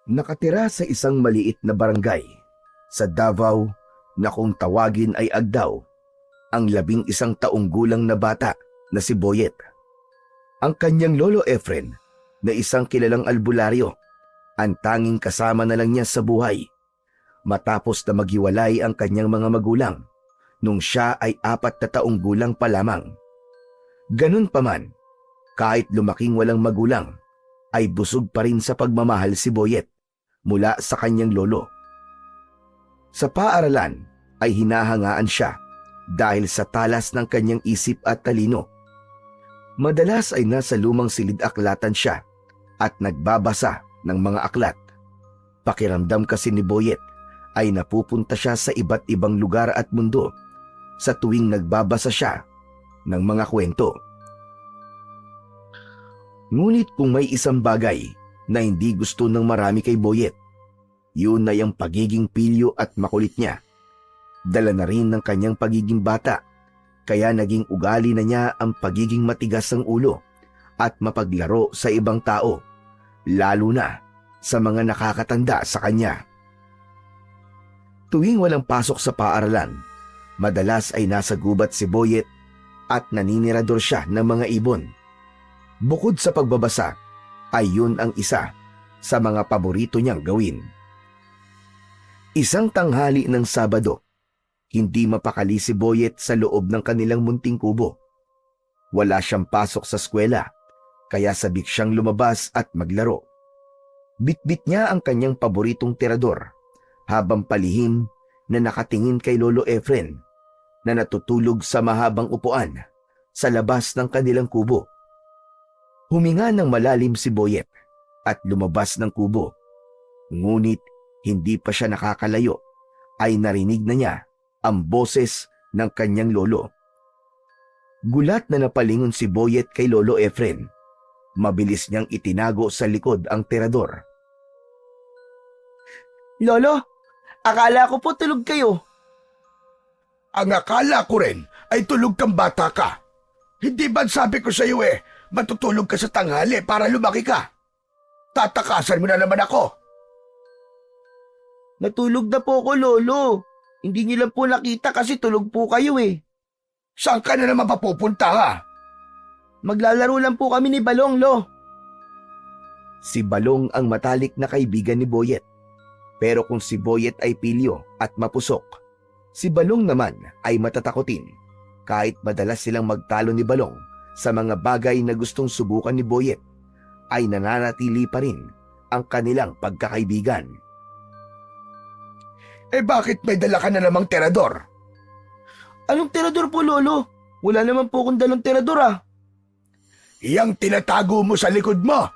Nakatira sa isang maliit na barangay sa Davao na kung tawagin ay Agdao, ang 11 taong gulang na bata na si Boyet. Ang kanyang lolo Efren na isang kilalang albularyo, ang tanging kasama na lang niya sa buhay matapos na maghiwalay ang kanyang mga magulang nung siya ay 4 na taong gulang pa lamang. Ganun pa man, kahit lumaking walang magulang, ay busog pa rin sa pagmamahal si Boyet mula sa kanyang lolo. Sa paaralan ay hinahangaan siya dahil sa talas ng kanyang isip at talino. Madalas ay nasa lumang silid-aklatan siya at nagbabasa ng mga aklat. Pakiramdam kasi ni Boyet ay napupunta siya sa iba't ibang lugar at mundo sa tuwing nagbabasa siya ng mga kwento. Ngunit kung may isang bagay na hindi gusto ng marami kay Boyet, yun ay ang pagiging pilyo at makulit niya. Dala na rin ng kanyang pagiging bata, kaya naging ugali na niya ang pagiging matigas ng ulo at mapaglaro sa ibang tao, lalo na sa mga nakakatanda sa kanya. Tuwing walang pasok sa paaralan, madalas ay nasa gubat si Boyet at naninirador siya ng mga ibon. Bukod sa pagbabasa, ay yun ang isa sa mga paborito niyang gawin. Isang tanghali ng Sabado, hindi mapakali si Boyet sa loob ng kanilang munting kubo. Wala siyang pasok sa eskwela, kaya sabik siyang lumabas at maglaro. Bitbit niya ang kanyang paboritong tirador habang palihim na nakatingin kay Lolo Efren na natutulog sa mahabang upuan sa labas ng kanilang kubo. Huminga ng malalim si Boyet at lumabas ng kubo. Ngunit hindi pa siya nakakalayo ay narinig na niya ang boses ng kanyang lolo. Gulat na napalingon si Boyet kay Lolo Efren. Mabilis niyang itinago sa likod ang tirador. Lolo, akala ko po tulog kayo. Ang akala ko rin ay tulog kang bata ka. Hindi ba sabi ko sa iyo matutulog ka sa tanghali para lumaki ka? Tatakasan mo na naman ako. Natulog na po ako, Lolo. Hindi niyo lang po nakita kasi tulog po kayo eh. Saan ka na naman papupunta ha? Maglalaro lang po kami ni Balong, Lo. Si Balong ang matalik na kaibigan ni Boyet. Pero kung si Boyet ay pilyo at mapusok, si Balong naman ay matatakotin. Kahit madalas silang magtalo ni Balong sa mga bagay na gustong subukan ni Boyet, ay nananatili pa rin ang kanilang pagkakaibigan. Bakit may dala ka na namang tirador? Anong tirador po, Lolo? Wala naman po akong dalang tirador ah. Iyang tinatago mo sa likod mo.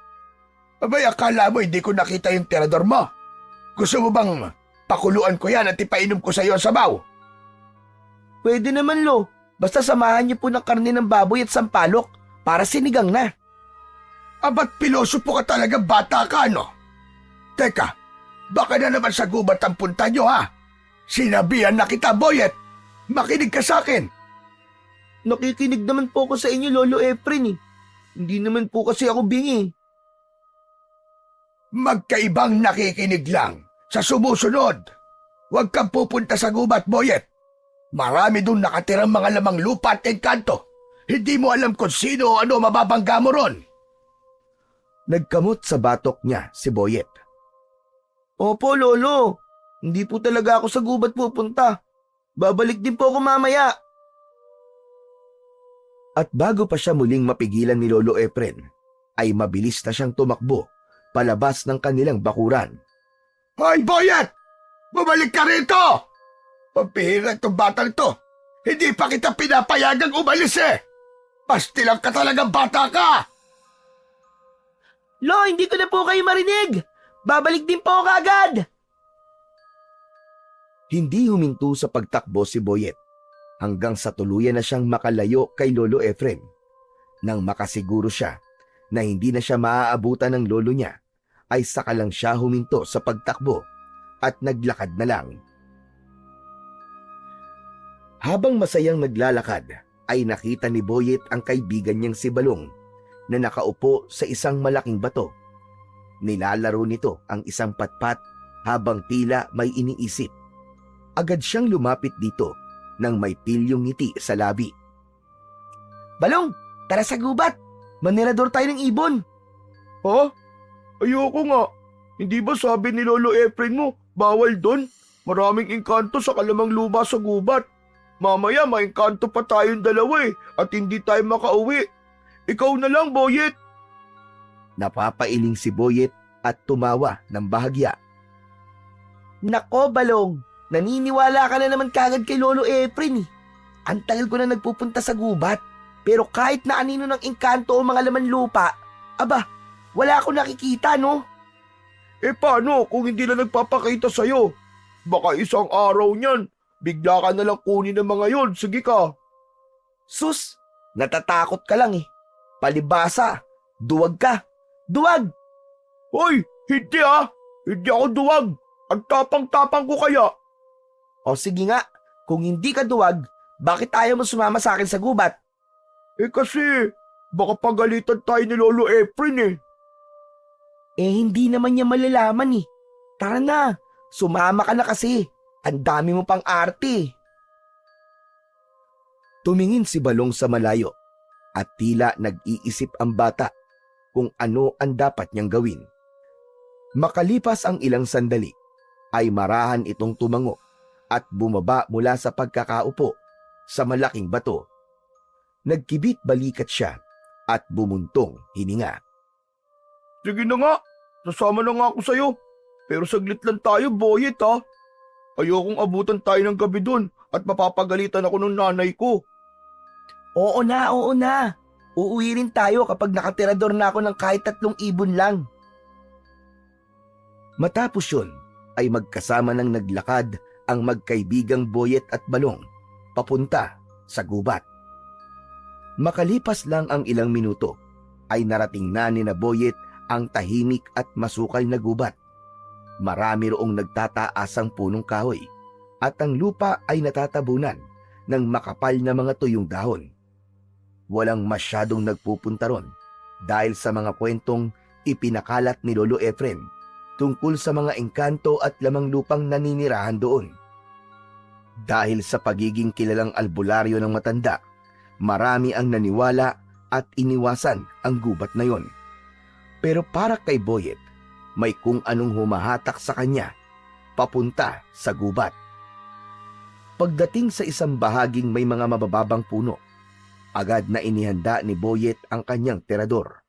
Abay, akala mo hindi ko nakita yung tirador mo? Gusto mo bang pakuluan ko yan at ipainom ko sa iyo ang sabaw? Pwede naman, Lo. Basta samahan niyo po ng karne ng baboy at sampalok para sinigang na. Abat piloso po ka talaga, bata ka, no? Teka, baka na naman sa gubat ang punta nyo, ha? Sinabihan na kita, Boyet. Makinig ka sa akin. Nakikinig naman po ako sa inyo, Lolo Efren eh. Hindi naman po kasi ako bingi. Magkaibang nakikinig lang. Sa sumusunod, huwag kang pupunta sa gubat, Boyet. Marami doon nakatirang mga lamang lupa at engkanto. Hindi mo alam kung sino o ano mababangga mo ron. Nagkamot sa batok niya si Boyet. Opo, Lolo. Hindi po talaga ako sa gubat pupunta. Babalik din po ako mamaya. At bago pa siya muling mapigilan ni Lolo Efren, ay mabilis na siyang tumakbo palabas ng kanilang bakuran. Hoy, Boyet! Bumalik ka rito! Pampihira itong batang to. Hindi pa kita pinapayagang umalis eh! Pastilang ka talagang bata ka! Lo, hindi ko na po kayo marinig. Babalik din po ako agad. Hindi huminto sa pagtakbo si Boyet hanggang sa tuluyan na siyang makalayo kay Lolo Efren. Nang makasiguro siya na hindi na siya maaabutan ng lolo niya, ay saka lang siya huminto sa pagtakbo at naglakad na lang. Habang masayang naglalakad, ay nakita ni Boyet ang kaibigan niyang si Balong na nakaupo sa isang malaking bato. Nilalaro nito ang isang patpat habang tila may iniisip. Agad siyang lumapit dito nang may pilyong ngiti sa labi. Balong, tara sa gubat. Manirador tayo ng ibon. Ha? Ayoko nga. Hindi ba sabi ni Lolo Efren mo, bawal doon? Maraming engkanto sa kalamang luma sa gubat. Mamaya maengkanto pa tayong dalawa at hindi tayo makauwi. Ikaw na lang, Boyet. Napapailing si Boyet at tumawa ng bahagya. Nako, Balong. Naniniwala ka na naman kagad kay Lolo Efren eh. Ang tagal ko na nagpupunta sa gubat. Pero kahit na anino ng engkanto o mga laman lupa, aba, wala akong nakikita, no? Paano kung hindi na nagpapakita sa'yo? Baka isang araw niyan, bigla ka na lang kunin ng mga yon. Sige ka. Sus, natatakot ka lang eh. Palibasa, duwag ka. Duwag! Hoy, hindi Hindi ako duwag. Ang tapang-tapang ko kaya. O sige nga, kung hindi ka duwag, bakit ayaw mo sumama sa akin sa gubat? Kasi, baka pagalitan tayo ni Lolo Efren eh. Hindi naman niya malalaman eh. Tara na, sumama ka na kasi. Ang dami mo pang arte. Tumingin si Balong sa malayo at tila nag-iisip ang bata kung ano ang dapat niyang gawin. Makalipas ang ilang sandali, ay marahan itong tumango at bumaba mula sa pagkakaupo sa malaking bato. Nagkibit balikat siya at bumuntong hininga. Sige na nga, sasama na nga ako sa'yo. Pero saglit lang tayo, Boyet ha. Ayokong abutan tayo ng gabi dun at mapapagalitan ako ng nanay ko. Oo na, oo na. Uuwi rin tayo kapag nakatirador na ako ng kahit 3 ibon lang. Matapos yun, ay magkasama ng naglakad ang magkaibigang Boyet at Balong papunta sa gubat. Makalipas lang ang ilang minuto, ay narating na ni na Boyet ang tahimik at masukal na gubat. Marami roong nagtataasang punong kahoy at ang lupa ay natatabunan ng makapal na mga tuyong dahon. Walang masyadong nagpupunta ron dahil sa mga kwentong ipinakalat ni Lolo Efren tungkol sa mga engkanto at lamang lupang naninirahan doon. Dahil sa pagiging kilalang albularyo ng matanda, marami ang naniwala at iniwasan ang gubat na yon. Pero para kay Boyet, may kung anong humahatak sa kanya papunta sa gubat. Pagdating sa isang bahaging may mga mabababang puno, agad na inihanda ni Boyet ang kanyang tirador.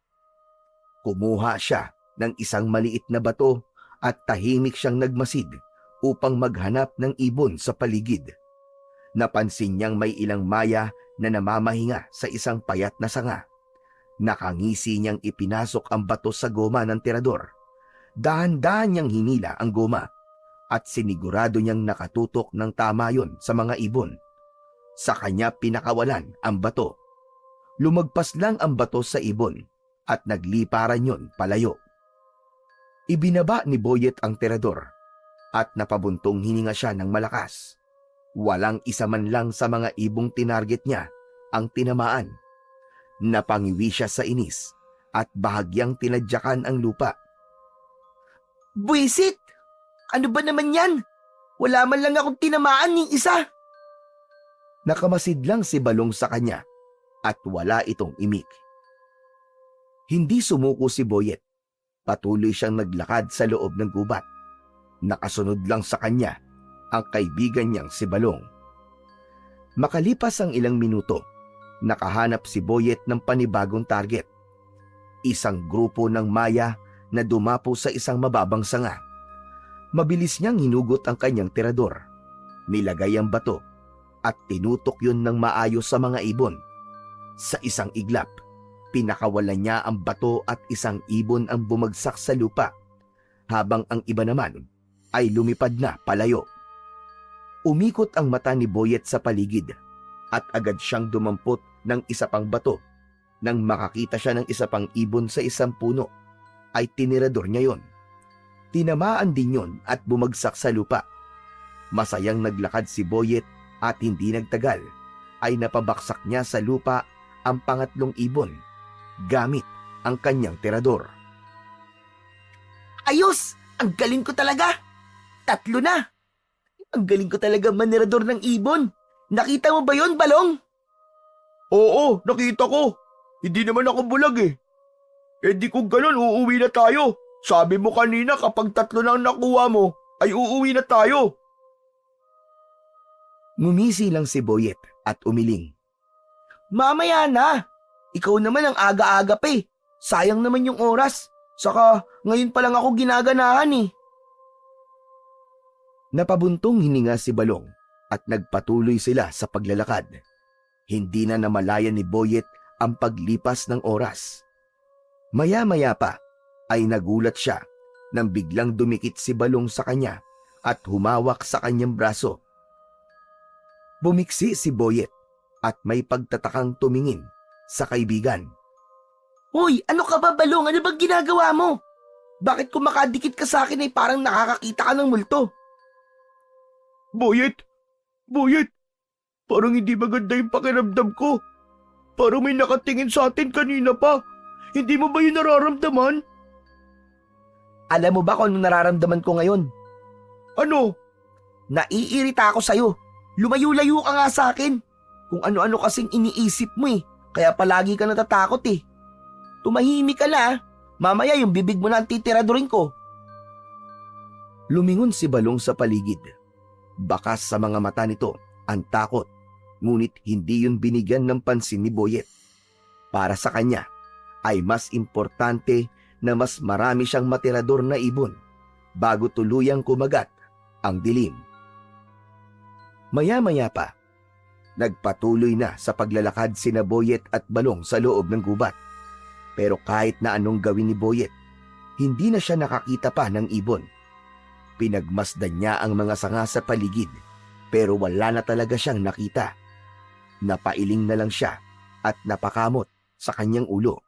Kumuha siya ng isang maliit na bato at tahimik siyang nagmasid upang maghanap ng ibon sa paligid. Napansin niyang may ilang maya na namamahinga sa isang payat na sanga. Nakangisi niyang ipinasok ang bato sa goma ng tirador. Dahan-dahan niyang hinila ang goma at sinigurado niyang nakatutok ng tama yon sa mga ibon. Sa kanya pinakawalan ang bato. Lumagpas lang ang bato sa ibon at nagliparan yon palayo. Ibinaba ni Boyet ang tirador at napabuntong hininga siya ng malakas. Walang isa man lang sa mga ibong tinarget niya ang tinamaan. Napangiwi siya sa inis at bahagyang tinadyakan ang lupa. Buwisit! Ano ba naman yan? Wala man lang akong tinamaan ng isa. Nakamasid lang si Balong sa kanya at wala itong imik. Hindi sumuko si Boyet. Patuloy siyang naglakad sa loob ng gubat. Nakasunod lang sa kanya ang kaibigan niyang si Balong. Makalipas ang ilang minuto, nakahanap si Boyet ng panibagong target. Isang grupo ng maya na dumapo sa isang mababang sanga. Mabilis niyang hinugot ang kanyang tirador. Nilagay ang bato at tinutok yun ng maayos sa mga ibon. Sa isang iglap, pinakawalan niya ang bato at isang ibon ang bumagsak sa lupa, habang ang iba naman ay lumipad na palayo. Umikot ang mata ni Boyet sa paligid at agad siyang dumampot ng isa pang bato. Nang makakita siya ng isa pang ibon sa isang puno, ay tinirador niya yon. Tinamaan din yon at bumagsak sa lupa. Masayang naglakad si Boyet at hindi nagtagal ay napabaksak niya sa lupa ang pangatlong ibon gamit ang kanyang tirador. Ayos! Ang galing ko talaga! 3 na! Ang galing ko talaga manirador ng ibon. Nakita mo ba yon, Balong? Oo, nakita ko. Hindi naman ako bulag eh. Eh di kung ganun, uuwi na tayo. Sabi mo kanina kapag 3 na ang nakuha mo, ay uuwi na tayo. Ngumisi lang si Boyet at umiling. Mamaya na! Ikaw naman ang aga-aga pa eh. Sayang naman yung oras. Saka ngayon pa lang ako ginaganahan eh. Napabuntong hininga si Balong at nagpatuloy sila sa paglalakad. Hindi na namalayan ni Boyet ang paglipas ng oras. Maya-maya pa ay nagulat siya nang biglang dumikit si Balong sa kanya at humawak sa kanyang braso. Bumiksi si Boyet at may pagtatakang tumingin sa kaibigan. Hoy, ano ka ba, Balong? Ano bang ginagawa mo? Bakit kung makadikit ka sa akin ay parang nakakakita ka ng multo? Boyet! Boyet! Parang hindi maganda yung pakiramdam ko. Parang may nakatingin sa atin kanina pa. Hindi mo ba yun nararamdaman? Alam mo ba kung ano nararamdaman ko ngayon? Ano? Naiirita ako sa'yo. Lumayo-layo ka nga sa akin. Kung ano-ano kasing iniisip mo eh. Kaya palagi ka natatakot eh. Tumahimik ka na ah. Mamaya yung bibig mo na ang titiradurin ko. Lumingon si Balong sa paligid. Bakas sa mga mata nito ang takot, ngunit hindi yun binigyan ng pansin ni Boyet. Para sa kanya ay mas importante na mas marami siyang matirador na ibon bago tuluyang kumagat ang dilim. Maya-maya pa, nagpatuloy na sa paglalakad sina Boyet at Balong sa loob ng gubat. Pero kahit na anong gawin ni Boyet, hindi na siya nakakita pa ng ibon. Pinagmasdan niya ang mga sanga sa paligid pero wala na talaga siyang nakita. Napailing na lang siya at napakamot sa kanyang ulo.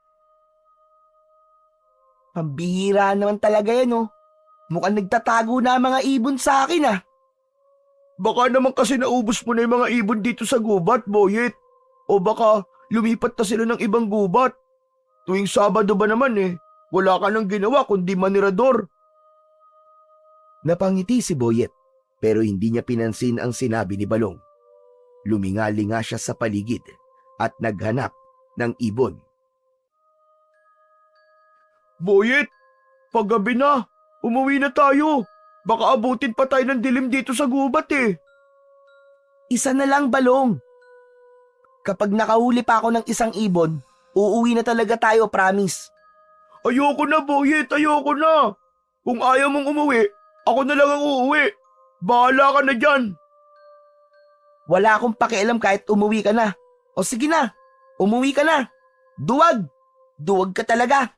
Pambihira naman talaga yan oh. Mukhang nagtatago na ang mga ibon sa akin ah. Baka naman kasi naubos mo na yung mga ibon dito sa gubat, Boyet. O baka lumipat na sila ng ibang gubat. Tuwing Sabado ba naman eh, wala ka nang ginawa kundi manirador. Napangiti si Boyet pero hindi niya pinansin ang sinabi ni Balong. Lumingalinga siya sa paligid at naghanap ng ibon. Boyet, paggabi na, umuwi na tayo. Baka abutin pa tayo ng dilim dito sa gubat eh. Isa na lang, Balong. Kapag nakahuli pa ako ng isang ibon, uuwi na talaga tayo, promise. Ayoko na, Boyet, ayoko na. Kung ayaw mong umuwi, ako na lang ang uuwi. Bahala ka na dyan. Wala akong pakialam kahit umuwi ka na. O sige na, umuwi ka na. Duwag! Duwag ka talaga.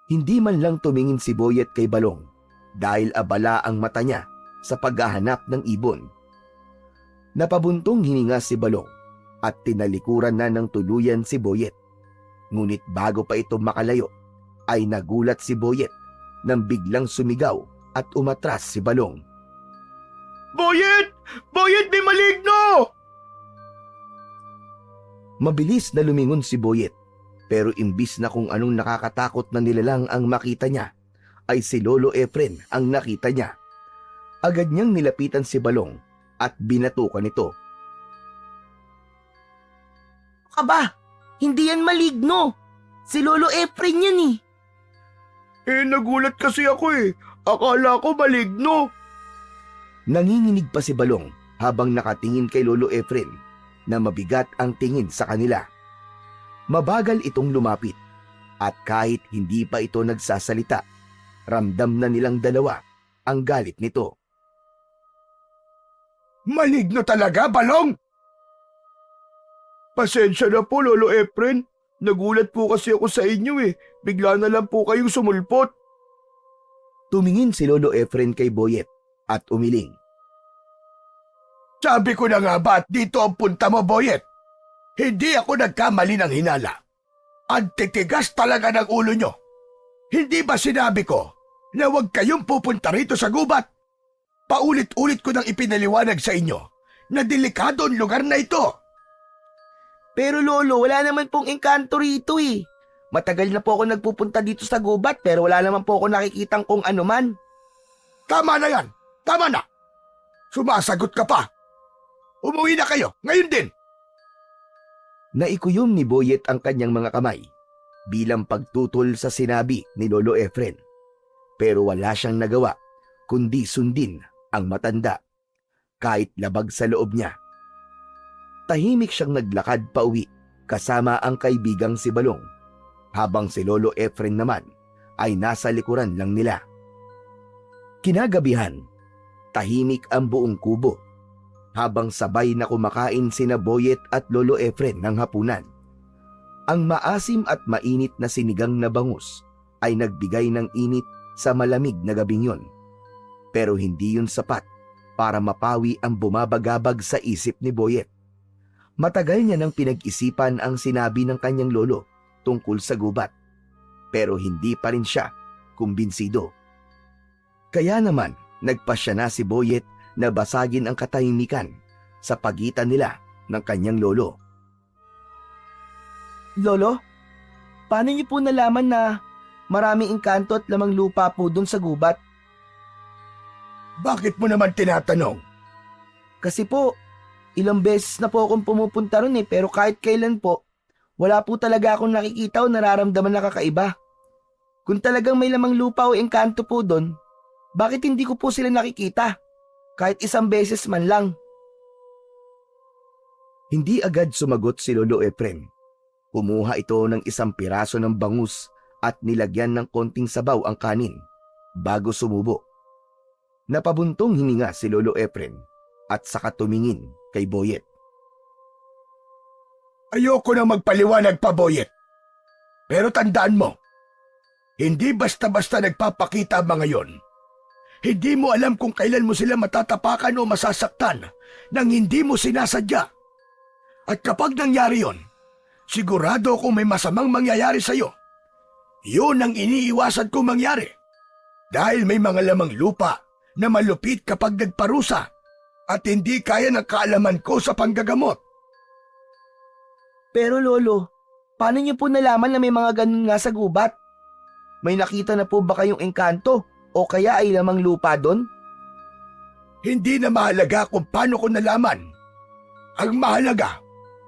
Hindi man lang tumingin si Boyet kay Balong dahil abala ang mata niya sa paghahanap ng ibon. Napabuntong hininga si Balong at tinalikuran na ng tuluyan si Boyet. Ngunit bago pa ito makalayo, ay nagulat si Boyet nang biglang sumigaw at umatras si Balong. Boyet! Boyet, may maligno! Mabilis na lumingon si Boyet pero imbis na kung anong nakakatakot na nilalang ang makita niya, ay si Lolo Efren ang nakita niya. Agad niyang nilapitan si Balong at binatukan ito. Aba, hindi yan maligno. Si Lolo Efren yan eh. Eh, nagulat kasi ako eh. Akala ko maligno. Nanginginig pa si Balong habang nakatingin kay Lolo Efren na mabigat ang tingin sa kanila. Mabagal itong lumapit at kahit hindi pa ito nagsasalita, ramdam na nilang dalawa ang galit nito. Maligno talaga, Balong? Pasensya na po, Lolo Efren. Nagulat po kasi ako sa inyo eh. Bigla na lang po kayong sumulpot. Tumingin si Lolo Efren kay Boyet at umiling. Sabi ko na nga ba't dito ang punta mo, Boyet? Hindi ako nagkamali ng hinala. Ang titigas talaga ng ulo nyo. Hindi ba sinabi ko na huwag kayong pupunta rito sa gubat? Paulit-ulit ko nang ipinaliwanag sa inyo na delikado ang lugar na ito. Pero Lolo, wala naman pong engkanto rito eh. Matagal na po ako nagpupunta dito sa gubat pero wala naman po ako nakikitang kung ano man. Tama na yan! Tama na! Sumasagot ka pa! Umuwi na kayo, ngayon din! Naikuyom ni Boyet ang kanyang mga kamay bilang pagtutol sa sinabi ni Lolo Efren. Pero wala siyang nagawa kundi sundin ang matanda kahit labag sa loob niya. Tahimik siyang naglakad pauwi kasama ang kaibigang si Balong habang si Lolo Efren naman ay nasa likuran lang nila. Kinagabihan, tahimik ang buong kubo habang sabay na kumakain sina Boyet at Lolo Efren ng hapunan. Ang maasim at mainit na sinigang na bangus ay nagbigay ng init sa malamig na gabing yun. Pero hindi yun sapat para mapawi ang bumabagabag sa isip ni Boyet. Matagal niya nang pinag-isipan ang sinabi ng kanyang lolo tungkol sa gubat. Pero hindi pa rin siya kumbinsido. Kaya naman, nagpasya na si Boyet na basagin ang katahimikan sa pagitan nila ng kanyang lolo. Lolo, paano niyo po nalaman na maraming engkanto at lamang lupa po dun sa gubat? Bakit mo naman tinatanong? Kasi po, ilang beses na po akong pumupunta ron pero kahit kailan po, wala po talaga akong nakikita o nararamdaman na kakaiba. Kung talagang may lamang lupa o engkanto po dun, bakit hindi ko po sila nakikita? Kahit isang beses man lang. Hindi agad sumagot si Lolo Efren. Kumuha ito ng isang piraso ng bangus at nilagyan ng konting sabaw ang kanin bago sumubo. Napabuntong hininga si Lolo Efren at saka tumingin kay Boyet. Ayoko na magpaliwanag pa, Boyet. Pero tandaan mo, hindi basta-basta nagpapakita ang mga yon. Hindi mo alam kung kailan mo sila matatapakan o masasaktan nang hindi mo sinasadya. At kapag nangyari yon, sigurado kung may masamang mangyayari sa'yo. Yun ang iniiwasan kong mangyari. Dahil may mga lamang lupa na malupit kapag nagparusa at hindi kaya ng kaalaman ko sa panggagamot. Pero lolo, paano niyo po nalaman na may mga ganun nga sa gubat? May nakita na po ba kayong engkanto o kaya ay lamang lupa doon? Hindi na mahalaga kung paano ko nalaman. Ang mahalaga,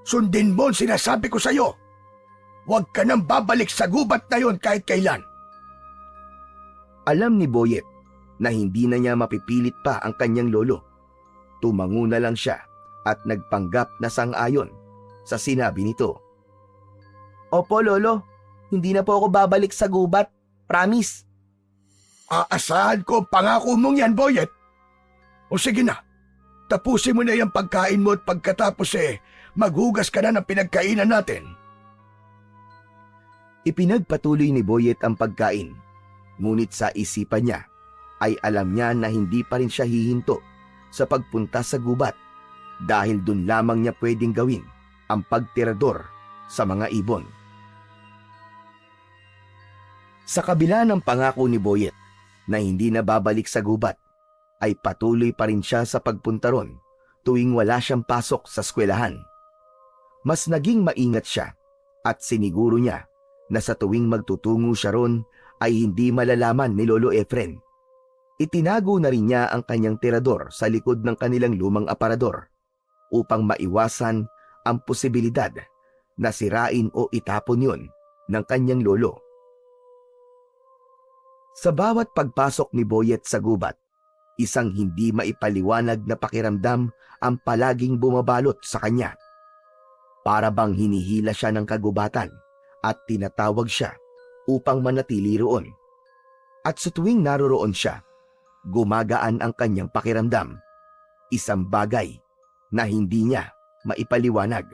sundin mo ang sinasabi ko sa'yo. Huwag ka nang babalik sa gubat na yon kahit kailan. Alam ni Boyet na hindi na niya mapipilit pa ang kanyang lolo. Tumango na lang siya at nagpanggap na sang-ayon sa sinabi nito. Opo lolo, hindi na po ako babalik sa gubat. Promise. Aasahan ko ang pangako mong yan, Boyet. O sige na, tapusin mo na yung pagkain mo at pagkatapos maghugas ka na ng pinagkainan natin. Ipinagpatuloy ni Boyet ang pagkain, ngunit sa isipan niya ay alam niya na hindi pa rin siya hihinto sa pagpunta sa gubat dahil dun lamang niya pwedeng gawin ang pagtirador sa mga ibon. Sa kabila ng pangako ni Boyet na hindi na babalik sa gubat, ay patuloy pa rin siya sa pagpunta ron tuwing wala siyang pasok sa eskwelahan. Mas naging maingat siya at siniguro niya na sa tuwing magtutungo siya ron ay hindi malalaman ni Lolo Efren. Itinago na rin niya ang kanyang tirador sa likod ng kanilang lumang aparador upang maiwasan ang posibilidad na sirain o itapon yun ng kanyang lolo. Sa bawat pagpasok ni Boyet sa gubat, isang hindi maipaliwanag na pakiramdam ang palaging bumabalot sa kanya. Para bang hinihila siya ng kagubatan at tinatawag siya upang manatili roon. At sa tuwing naroroon siya, gumagaan ang kanyang pakiramdam. Isang bagay na hindi niya maipaliwanag.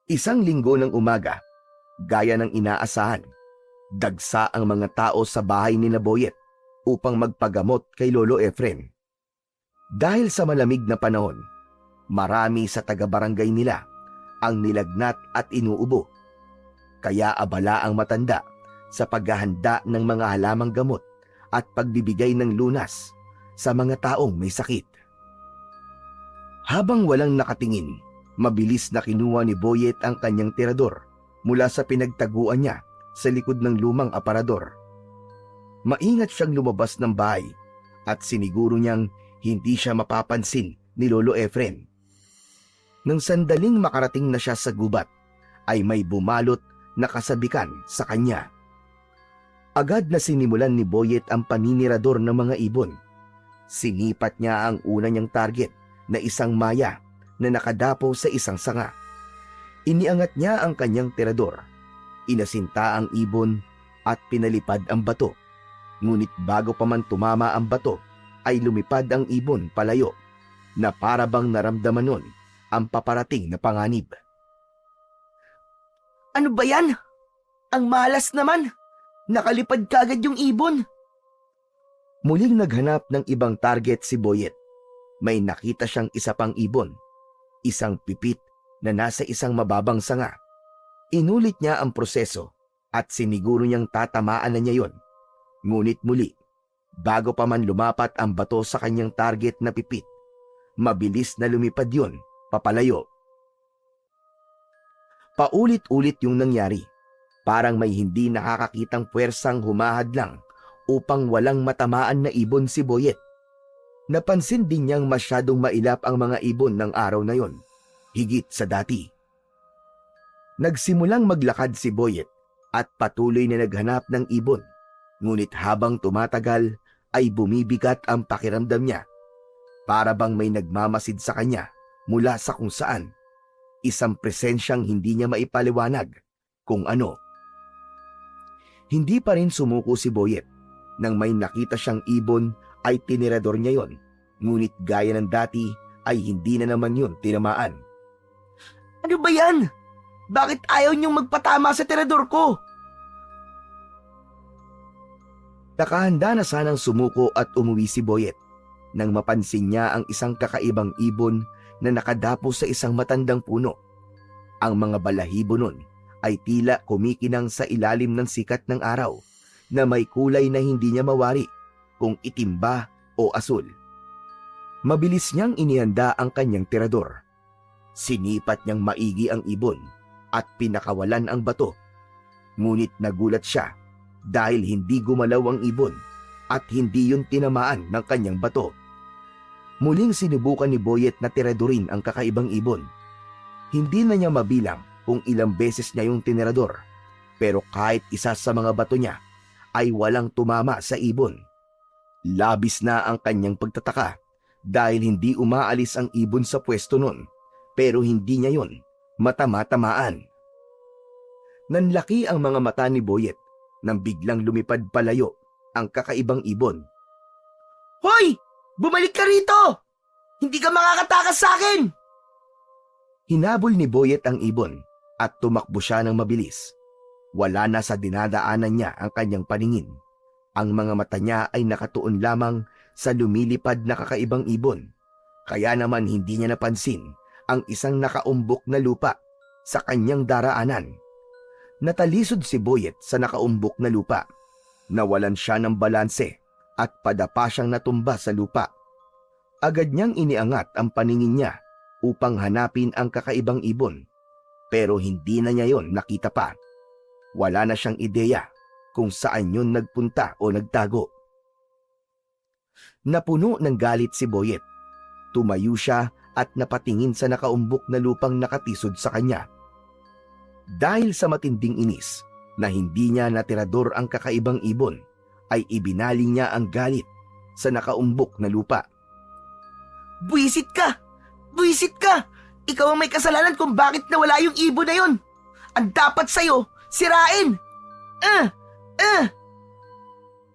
Isang linggo ng umaga, gaya ng inaasahan, dagsa ang mga tao sa bahay ni Boyet upang magpagamot kay Lolo Efren. Dahil sa malamig na panahon, marami sa taga-barangay nila ang nilagnat at inuubo. Kaya abala ang matanda sa paghahanda ng mga halamang gamot at pagbibigay ng lunas sa mga taong may sakit. Habang walang nakatingin, mabilis na kinuha ni Boyet ang kanyang tirador mula sa pinagtaguan niya sa likod ng lumang aparador. Maingat siyang lumabas ng bahay at siniguro niyang hindi siya mapapansin ni Lolo Efren. Nang sandaling makarating na siya sa gubat, ay may bumalot na kasabikan sa kanya. Agad na sinimulan ni Boyet ang paninirador ng mga ibon. Sinipat niya ang una niyang target na isang maya na nakadapo sa isang sanga. Iniangat niya ang kanyang tirador. Inasinta ang ibon at pinalipad ang bato. Ngunit bago pa man tumama ang bato, ay lumipad ang ibon palayo na para bang naramdaman nun ang paparating na panganib. Ano ba yan? Ang malas naman! Nakalipad kagad yung ibon! Muling naghanap ng ibang target si Boyet. May nakita siyang isa pang ibon, isang pipit na nasa isang mababang sanga. Inulit niya ang proseso at siniguro niyang tatamaan na niya yon. Ngunit muli, bago pa man lumapat ang bato sa kanyang target na pipit, mabilis na lumipad yon papalayo. Paulit-ulit yung nangyari. Parang may hindi nakakakitang puwersang humahadlang upang walang matamaan na ibon si Boyet. Napansin din niyang masyadong mailap ang mga ibon ng araw na yon, higit sa dati. Nagsimulang maglakad si Boyet at patuloy na naghanap ng ibon. Ngunit habang tumatagal ay bumibigat ang pakiramdam niya. Para bang may nagmamasid sa kanya mula sa kung saan. Isang presensyang hindi niya maipaliwanag kung ano. Hindi pa rin sumuko si Boyet. Nang may nakita siyang ibon ay tinirador niya yon. Ngunit gaya ng dati ay hindi na naman yon tinamaan. Ano ba yan? Bakit ayaw niyong magpatama sa tirador ko? Nakahanda na sanang sumuko at umuwi si Boyet nang mapansin niya ang isang kakaibang ibon na nakadapo sa isang matandang puno. Ang mga balahibo nun ay tila kumikinang sa ilalim ng sikat ng araw na may kulay na hindi niya mawari kung itim ba o asul. Mabilis niyang inihanda ang kanyang tirador. Sinipat niyang maigi ang ibon at pinakawalan ang bato. Ngunit nagulat siya dahil hindi gumalaw ang ibon at hindi yun tinamaan ng kanyang bato. Muling sinubukan ni Boyet na tiradorin ang kakaibang ibon. Hindi na niya mabilang kung ilang beses niya yung tinirador, pero kahit isa sa mga bato niya ay walang tumama sa ibon. Labis na ang kanyang pagtataka dahil hindi umaalis ang ibon sa pwesto nun, pero hindi niya yon matama-tamaan. Nanlaki ang mga mata ni Boyet nang biglang lumipad palayo ang kakaibang ibon. Hoy! Bumalik ka rito! Hindi ka makakatakas sa akin! Hinabol ni Boyet ang ibon at tumakbo siya ng mabilis. Wala na sa dinadaanan niya ang kanyang paningin. Ang mga mata niya ay nakatuon lamang sa lumilipad na kakaibang ibon. Kaya naman hindi niya napansin ang isang nakaumbok na lupa sa kanyang daraanan. Natalisod si Boyet sa nakaumbok na lupa. Nawalan siya ng balanse at padapa siyang natumba sa lupa. Agad niyang iniangat ang paningin niya upang hanapin ang kakaibang ibon, pero hindi na niya yon nakita pa. Wala na siyang ideya kung saan yon nagpunta o nagtago. Napuno ng galit si Boyet. Tumayo siya at napatingin sa nakaumbok na lupang nakatisod sa kanya. Dahil sa matinding inis na hindi niya natirador ang kakaibang ibon, ay ibinaling niya ang galit sa nakaumbok na lupa. Buwisit ka! Buwisit ka! Ikaw ang may kasalanan kung bakit nawala yung ibon na yon. Ang dapat sa'yo, sirain!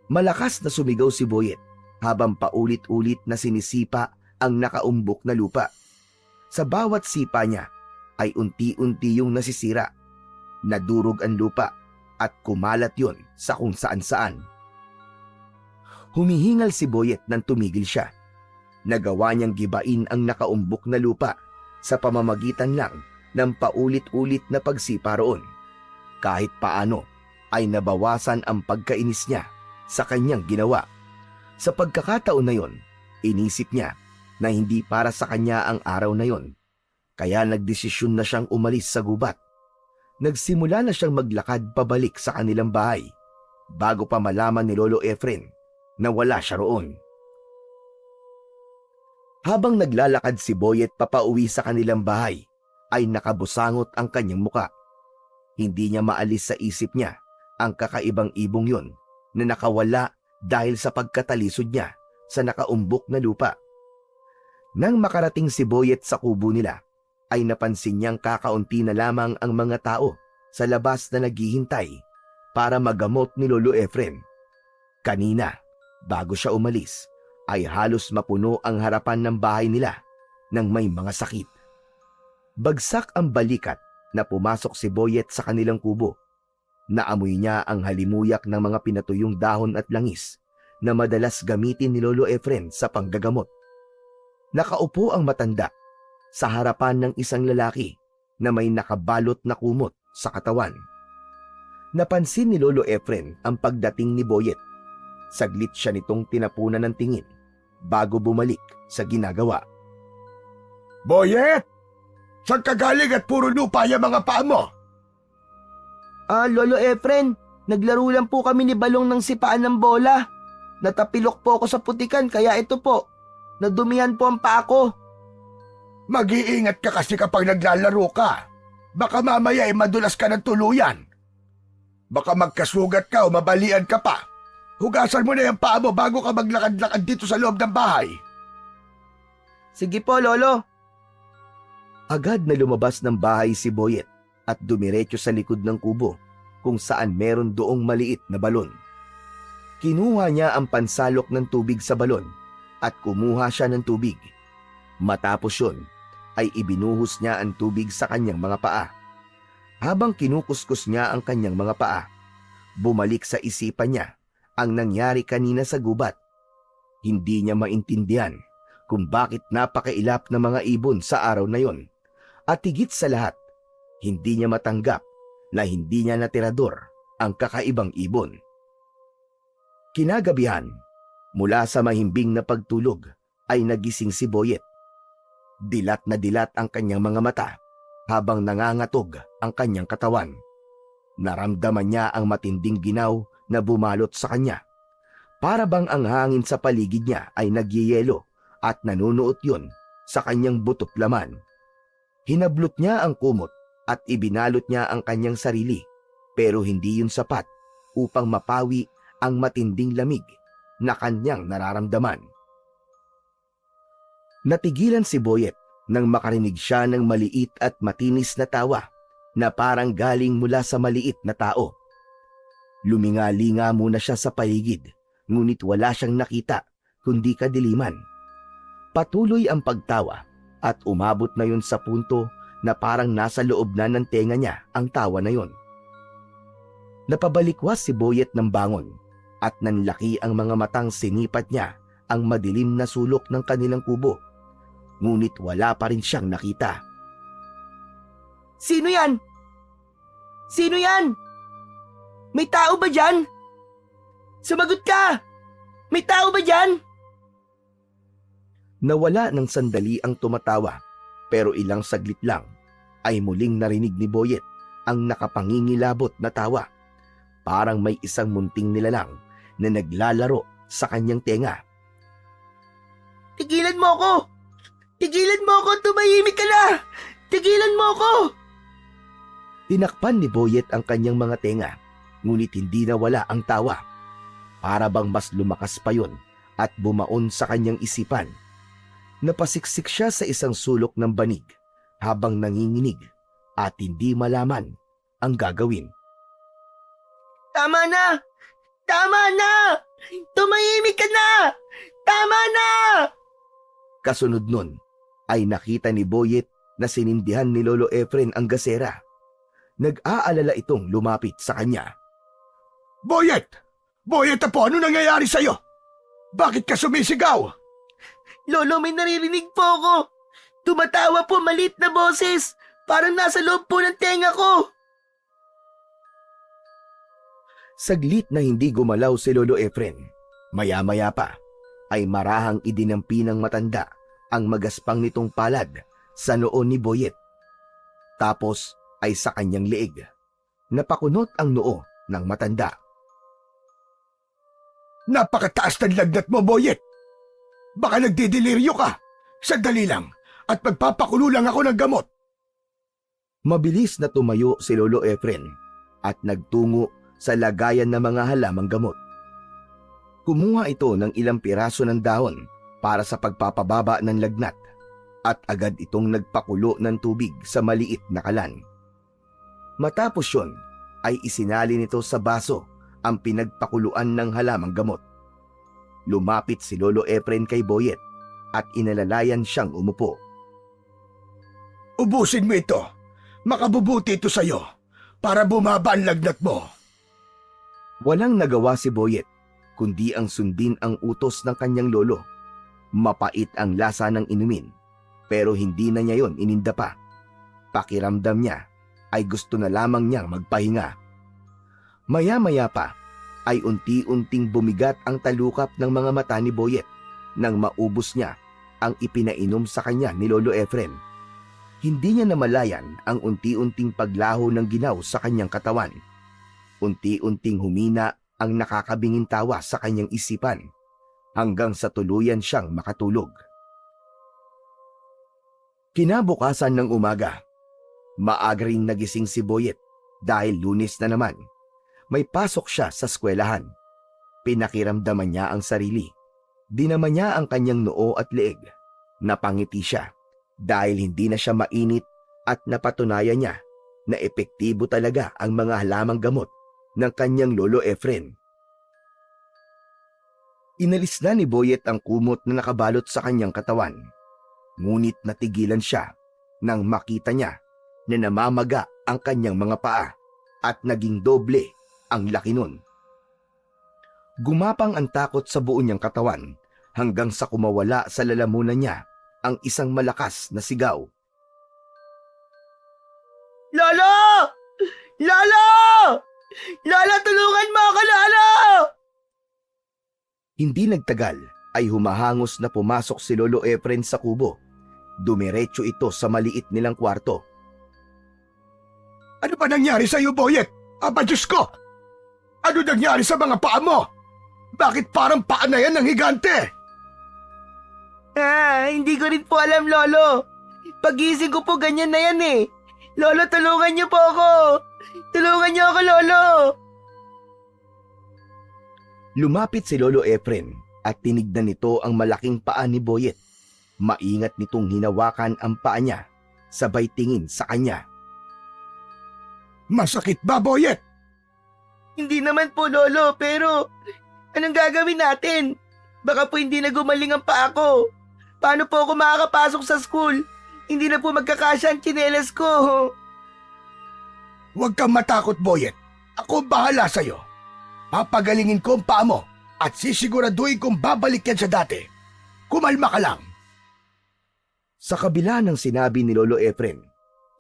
Malakas na sumigaw si Boyet habang paulit-ulit na sinisipa ang nakaumbok na lupa. Sa bawat sipa niya ay unti-unti yung nasisira. Nadurog ang lupa at kumalat yon sa kung saan-saan. Humihingal si Boyet nang tumigil siya. Nagawa niyang gibain ang nakaumbok na lupa sa pamamagitan lang ng paulit-ulit na pagsipa roon. Kahit paano ay nabawasan ang pagkainis niya sa kanyang ginawa. Sa pagkakataon na yon, inisip niya na hindi para sa kanya ang araw na yon. Kaya nagdesisyon na siyang umalis sa gubat. Nagsimula na siyang maglakad pabalik sa kanilang bahay bago pa malaman ni Lolo Efren na wala siya roon. Habang naglalakad si Boyet papauwi sa kanilang bahay, ay nakabusangot ang kanyang muka. Hindi niya maalis sa isip niya ang kakaibang ibong yon na nakawala dahil sa pagkatalisod niya sa nakaumbok na lupa. Nang makarating si Boyet sa kubo nila, ay napansin niyang kakaunti na lamang ang mga tao sa labas na naghihintay para magamot ni Lolo Efren. Kanina, bago siya umalis, ay halos mapuno ang harapan ng bahay nila ng may mga sakit. Bagsak ang balikat na pumasok si Boyet sa kanilang kubo. Naamoy niya ang halimuyak ng mga pinatuyong dahon at langis na madalas gamitin ni Lolo Efren sa panggagamot. Nakaupo ang matanda sa harapan ng isang lalaki na may nakabalot na kumot sa katawan. Napansin ni Lolo Efren ang pagdating ni Boyet. Saglit siya nitong tinapunan ng tingin bago bumalik sa ginagawa. Boyet! Saan ka galing at puro lupa yung mga paa mo? Lolo Efren, naglaro lang po kami ni Balong ng sipaan ng bola. Natapilok po ako sa putikan kaya ito po, nadumihan po ang paa ko. Mag-iingat ka kasi kapag naglalaro ka. Baka mamaya ay madulas ka ng tuluyan. Baka magkasugat ka o mabalian ka pa. Hugasan mo na yung paa mo bago ka maglakad-lakad dito sa loob ng bahay. Sige po, Lolo. Agad na lumabas ng bahay si Boyet at dumiretso sa likod ng kubo kung saan meron doong maliit na balon. Kinuha niya ang pansalok ng tubig sa balon at kumuha siya ng tubig. Matapos yun, ay ibinuhos niya ang tubig sa kanyang mga paa. Habang kinukuskus niya ang kanyang mga paa, bumalik sa isipan niya ang nangyari kanina sa gubat. Hindi niya maintindihan kung bakit napakailap ng mga ibon sa araw na yon. At higit sa lahat, hindi niya matanggap na hindi niya natirador ang kakaibang ibon. Kinagabihan, mula sa mahimbing na pagtulog, ay nagising si Boyet. Dilat na dilat ang kanyang mga mata habang nangangatog ang kanyang katawan. Naramdaman niya ang matinding ginaw na bumalot sa kanya. Para bang ang hangin sa paligid niya ay nagyeyelo at nanunuot yun sa kanyang butot laman. Hinablot niya ang kumot at ibinalot niya ang kanyang sarili, pero hindi yun sapat upang mapawi ang matinding lamig na kanyang nararamdaman. Natigilan si Boyet nang makarinig siya ng maliit at matinis na tawa na parang galing mula sa maliit na tao. Luminga-linga muna siya sa paligid, ngunit wala siyang nakita kundi kadiliman. Patuloy ang pagtawa at umabot na yun sa punto na parang nasa loob na ng tenga niya ang tawa na yun. Napabalikwas si Boyet ng bangon at nanlaki ang mga matang sinipat niya ang madilim na sulok ng kanilang kubo. Ngunit wala pa rin siyang nakita. Sino yan? Sino yan? May tao ba dyan? Sumagot ka! May tao ba dyan? Nawala ng sandali ang tumatawa, pero ilang saglit lang ay muling narinig ni Boyet ang nakapangingilabot na tawa. Parang may isang munting nilalang na naglalaro sa kanyang tenga. Tigilan mo ako! Tigilan mo ako! Tumahimik ka na! Tigilan mo ako! Tinakpan ni Boyet ang kanyang mga tenga, ngunit hindi nawala ang tawa. Para bang mas lumakas pa yun at bumaon sa kanyang isipan. Napasiksik siya sa isang sulok ng banig habang nanginginig at hindi malaman ang gagawin. Tama na! Tama na! Tumahimik ka na! Tama na! Kasunod nun ay nakita ni Boyet na sinindihan ni Lolo Efren ang gasera. Nag-aalala itong lumapit sa kanya. Boyet! Boyet po, ano nangyayari sa'yo? Bakit ka sumisigaw? Lolo, may naririnig po ako. Tumatawa po malit na boses. Parang nasa loob po ng tenga ko. Saglit na hindi gumalaw si Lolo Efren. Maya-maya pa ay marahang idinampi ng matanda ang magaspang nitong palad sa noo ni Boyet. Tapos ay sa kanyang leeg. Napakunot ang noo ng matanda. Napakataas ng lagnat mo, Boyet. Baka nagdidelirio ka. Sandali lang at magpapakulo lang ako ng gamot. Mabilis na tumayo si Lolo Efren at nagtungo sa lagayan ng mga halamang gamot. Kumuha ito ng ilang piraso ng dahon para sa pagpapababa ng lagnat at agad itong nagpakulo ng tubig sa maliit na kalan. Matapos yun ay isinali nito sa baso ang pinagpakuluan ng halamang gamot. Lumapit si Lolo Efren kay Boyet at inalalayan siyang umupo. Ubusin mo ito. Makabubuti ito sa'yo para bumaba ang lagnat mo. Walang nagawa si Boyet kundi ang sundin ang utos ng kanyang lolo. Mapait ang lasa ng inumin pero hindi na niya yon ininda pa. Pakiramdam niya ay gusto na lamang niyang magpahinga. Maya-maya pa ay unti-unting bumigat ang talukap ng mga mata ni Boyet nang maubos niya ang ipinainom sa kanya ni Lolo Efren. Hindi niya namalayan ang unti-unting paglaho ng ginaw sa kanyang katawan. Unti-unting humina ang nakakabinging tawa sa kanyang isipan hanggang sa tuluyan siyang makatulog. Kinabukasan ng umaga, maaga ring nagising si Boyet dahil Lunes na naman. May pasok siya sa eskwelahan. Pinakiramdaman niya ang sarili. Dinaman niya ang kanyang noo at leeg. Napangiti siya dahil hindi na siya mainit at napatunayan niya na epektibo talaga ang mga halamang gamot ng kanyang Lolo Efren. Inalis na ni Boyet ang kumot na nakabalot sa kanyang katawan. Ngunit natigilan siya nang makita niya na namamaga ang kanyang mga paa at naging doble ang laki nun. Gumapang ang takot sa buo niyang katawan hanggang sa kumawala sa lalamunan niya ang isang malakas na sigaw. Lolo! Lolo! Lolo, tulungan mo ako, Lolo! Hindi nagtagal ay humahangos na pumasok si Lolo Efren sa kubo. Dumiretso ito sa maliit nilang kwarto. Ano ba nangyari sa'yo, Boyet? Aba, Diyos ko! Ano nangyari sa mga paa mo? Bakit parang paa na yan ng higante? Hindi ko rin po alam, Lolo. Pagising ko po ganyan na yan eh. Lolo, tulungan niyo po ako. Tulungan niyo ako, Lolo. Lumapit si Lolo Efren at tinignan nito ang malaking paa ni Boyet. Maingat nitong hinawakan ang paa niya, sabay tingin sa kanya. Masakit ba, Boyet? Hindi naman po, Lolo, pero anong gagawin natin? Baka po hindi na gumaling ang paa ko. Paano po ako makakapasok sa school? Hindi na po magkakasya ang tsinelas ko. Huwag kang matakot, Boyet. Ako bahala sa'yo. Papagalingin ko ang paa mo at sisiguraduhin kong babalik yan sa dati. Kumalma ka lang. Sa kabila ng sinabi ni Lolo Efren,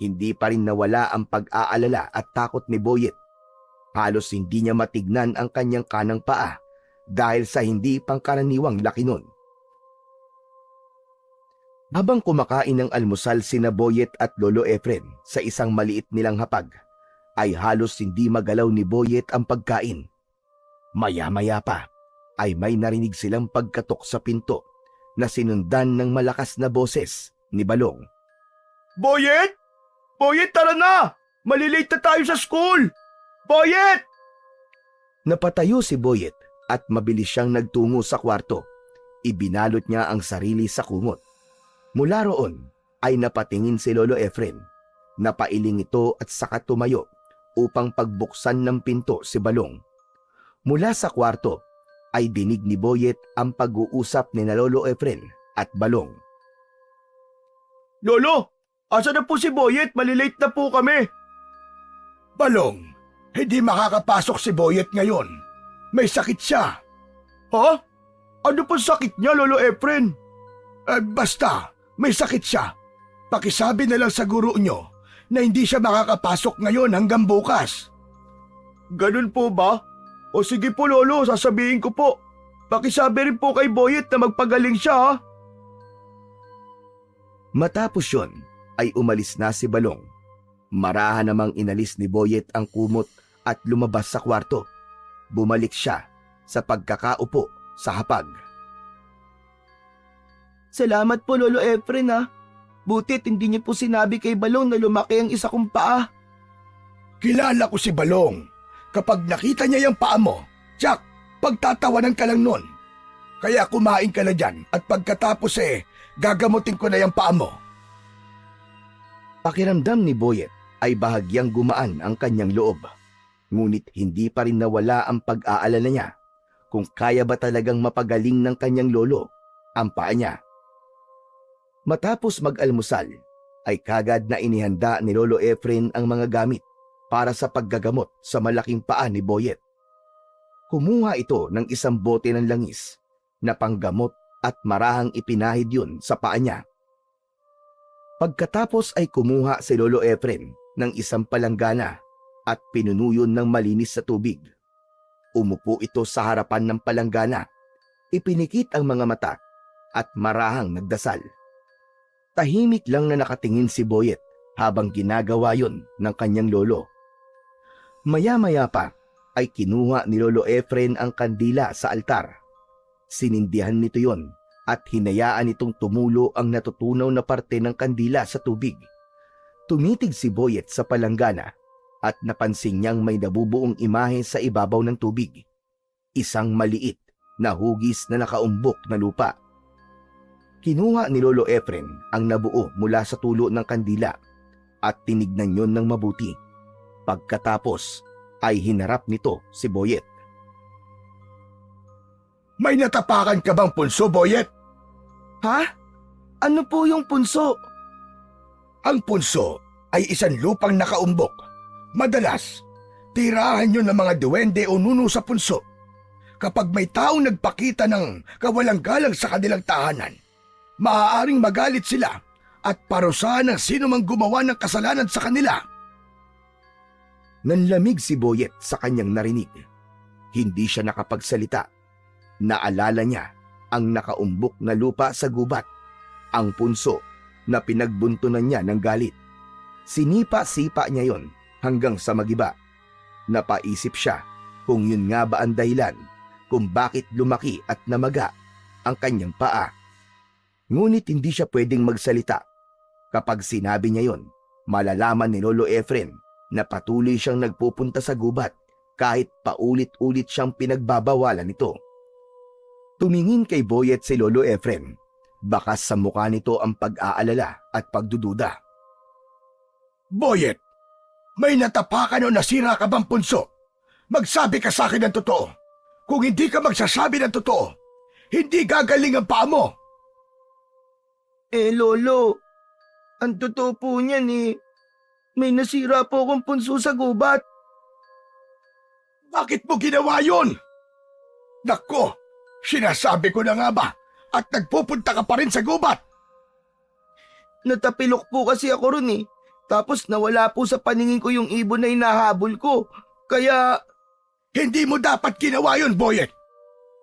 hindi pa rin nawala ang pag-aalala at takot ni Boyet. Halos hindi niya matignan ang kanyang kanang paa dahil sa hindi pangkaraniwang laki nun. Habang kumakain ng almusal sina Boyet at Lolo Efren sa isang maliit nilang hapag, ay halos hindi magalaw ni Boyet ang pagkain. Maya-maya pa ay may narinig silang pagkatok sa pinto na sinundan ng malakas na boses ni Balong. Boyet! Boyet, tara na! Malilate na tayo sa school! Boyet! Napatayo si Boyet at mabilis siyang nagtungo sa kwarto. Ibinalot niya ang sarili sa kumot. Mula roon ay napatingin si Lolo Efren. Napailing ito at saka tumayo upang pagbuksan ng pinto si Balong. Mula sa kwarto ay dinig ni Boyet ang pag-uusap ni na Lolo Efren at Balong. Lolo, asa na po si Boyet? Malilate na po kami. Balong, hindi makakapasok si Boyet ngayon. May sakit siya. Ha? Ano pong sakit niya, Lolo Efren? Basta, may sakit siya. Pakisabi na lang sa guro nyo na hindi siya makakapasok ngayon hanggang bukas. Ganun po ba? O sige po, Lolo, sasabihin ko po. Pakisabi rin po kay Boyet na magpagaling siya, ha? Matapos yon ay umalis na si Balong. Marahan namang inalis ni Boyet ang kumot at lumabas sa kwarto. Bumalik siya sa pagkakaupo sa hapag. Salamat po, Lolo Efren ha. Butit hindi niyo po sinabi kay Balong na lumaki ang isa kong paa. Kilala ko si Balong. Kapag nakita niya yung paa mo, Jack, pagtatawanan ka lang nun. Kaya kumain ka na dyan at pagkatapos gagamutin ko na yung paa mo. Pakiramdam ni Boyet ay bahagyang gumaan ang kanyang loob. Ngunit hindi pa rin nawala ang pag-aalala niya kung kaya ba talagang mapagaling ng kanyang lolo ang paa niya. Matapos mag-almusal, ay kagad na inihanda ni Lolo Efren ang mga gamit para sa paggagamot sa malaking paa ni Boyet. Kumuha ito ng isang bote ng langis na panggamot at marahang ipinahid yun sa paa niya. Pagkatapos ay kumuha si Lolo Efren ng isang palanggana at pinunuyo ng malinis sa tubig. Umupo ito sa harapan ng palanggana, ipinikit ang mga mata at marahang nagdasal. Tahimik lang na nakatingin si Boyet habang ginagawa yon ng kanyang lolo. Maya-maya pa ay kinuha ni Lolo Efren ang kandila sa altar. Sinindihan nito yon at hinayaan itong tumulo ang natutunaw na parte ng kandila sa tubig. Tumitig si Boyet sa palanggana at napansin niyang may nabubuong imahe sa ibabaw ng tubig. Isang maliit na hugis na nakaumbok na lupa. Kinuha ni Lolo Efren ang nabuo mula sa tulo ng kandila at tinignan yon ng mabuti. Pagkatapos ay hinarap nito si Boyet. May natapakan ka bang punso, Boyet? Ha? Ano po yung punso? Ang punso ay isang lupang nakaumbok. Madalas, tirahan yun ng mga duwende o nuno sa punso. Kapag may taong nagpakita ng kawalang galang sa kanilang tahanan, maaaring magalit sila at parusahan ng sino mang gumawa ng kasalanan sa kanila. Nanlamig si Boyet sa kanyang narinig. Hindi siya nakapagsalita. Naalala niya ang nakaumbok na lupa sa gubat, ang punso na pinagbuntunan niya ng galit. Sinipa-sipa niya yon hanggang sa magiba. Napaisip siya kung yun nga ba ang dahilan kung bakit lumaki at namaga ang kanyang paa. Ngunit hindi siya pwedeng magsalita. Kapag sinabi niya yon, malalaman ni Lolo Efren na patuloy siyang nagpupunta sa gubat kahit paulit-ulit siyang pinagbabawalan nito. Tumingin kay Boyet si Lolo Efren. Bakas sa mukha nito ang pag-aalala at pagdududa. Boyet, may natapakan o nasira ka bang punso? Magsabi ka sa akin ng totoo. Kung hindi ka magsasabi ng totoo, hindi gagaling ang paa mo. Lolo, ang totoo po niyan may nasira po akong punso sa gubat. Bakit mo ginawa yun? Nako, sinasabi ko na nga ba at nagpupunta ka pa rin sa gubat? Natapilok po kasi ako ron Tapos nawala po sa paningin ko yung ibon na hinahabol ko. Kaya... Hindi mo dapat ginawa yun, Boyet.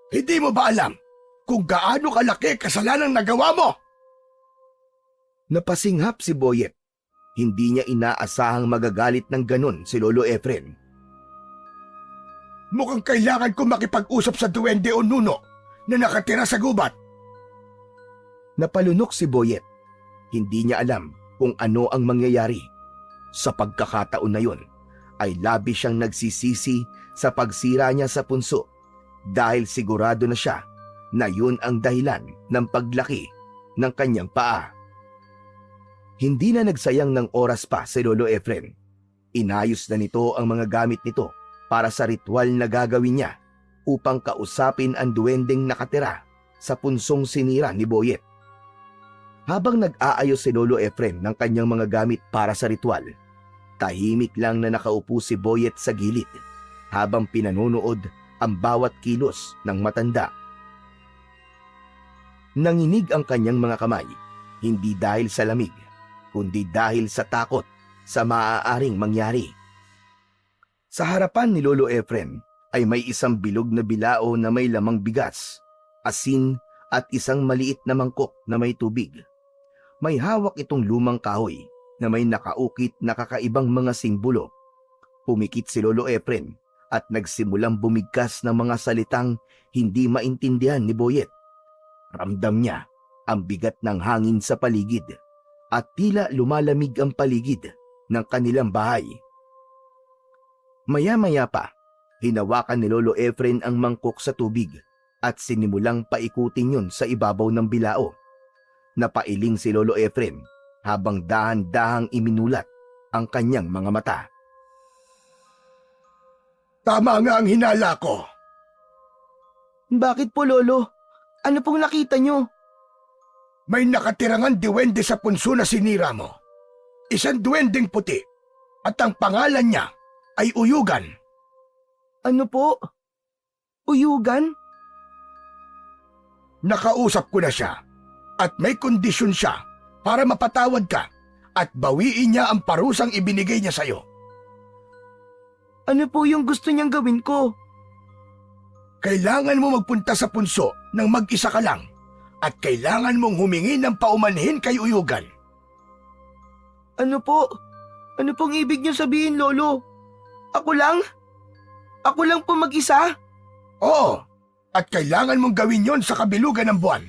Hindi mo ba alam kung gaano kalaki kasalanang nagawa mo? Napasinghap si Boyet. Hindi niya inaasahang magagalit ng ganon si Lolo Efren. Mukhang kailangan ko makipag-usap sa duwende o nuno na nakatira sa gubat. Napalunok si Boyet. Hindi niya alam kung ano ang mangyayari. Sa pagkakataon na yun, ay labis siyang nagsisisi sa pagsira niya sa punso dahil sigurado na siya na yun ang dahilan ng paglaki ng kanyang paa. Hindi na nagsayang ng oras pa si Lolo Efren. Inayos na nito ang mga gamit nito para sa ritual na gagawin niya upang kausapin ang duwendeng nakatira sa punsong sinira ni Boyet. Habang nag-aayos si Lolo Efren ng kanyang mga gamit para sa ritual, tahimik lang na nakaupo si Boyet sa gilid habang pinanonood ang bawat kilos ng matanda. Nanginig ang kanyang mga kamay, hindi dahil sa lamig, kundi dahil sa takot sa maaaring mangyari. Sa harapan ni Lolo Efren ay may isang bilog na bilao na may lamang bigas, asin at isang maliit na mangkok na may tubig. May hawak itong lumang kahoy na may nakaukit na kakaibang mga simbolo. Pumikit si Lolo Efren at nagsimulang bumigkas ng mga salitang hindi maintindihan ni Boyet. Ramdam niya ang bigat ng hangin sa paligid at tila lumalamig ang paligid ng kanilang bahay. Maya-maya pa, hinawakan ni Lolo Efren ang mangkok sa tubig at sinimulang paikutin yun sa ibabaw ng bilao. Napailing si Lolo Efren habang dahan-dahang iminulat ang kanyang mga mata. Tama nga ang hinala ko. Bakit po, Lolo? Ano pong nakita nyo? May nakatirangan diwende sa punso na sinira mo. Isang duwendeng puti at ang pangalan niya ay Uyugan. Ano po? Uyugan? Nakausap ko na siya at may kondisyon siya para mapatawad ka at bawiin niya ang parusang ibinigay niya sa'yo. Ano po yung gusto niyang gawin ko? Kailangan mo magpunta sa punso nang mag-isa ka lang at kailangan mong humingi ng paumanhin kay Uyugan. Ano po? Ano pong ibig niyo sabihin, Lolo? Ako lang? Ako lang po mag-isa? Oo, at kailangan mong gawin yon sa kabilugan ng buwan.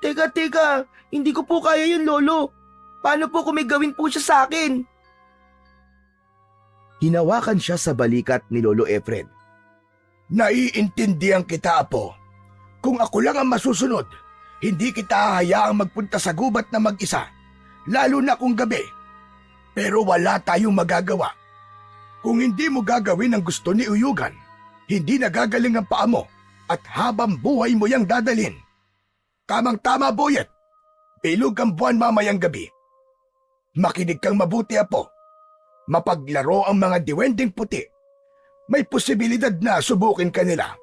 Teka, hindi ko po kaya yun, Lolo. Paano po kung may gawin po siya sa akin? Hinawakan siya sa balikat ni Lolo Efren. Naiintindihan kita, Apo. Kung ako lang ang masusunod, hindi kita hayaang magpunta sa gubat na mag-isa, lalo na kung gabi. Pero wala tayong magagawa. Kung hindi mo gagawin ang gusto ni Uyugan, hindi nagagaling ang paa mo at habang buhay mo yang dadalhin. Tamang-tama, Boyet. Bilog ang buwan mamayang gabi. Makinig kang mabuti, Apo. Mapaglaro ang mga diwending puti. May posibilidad na subukin ka nila.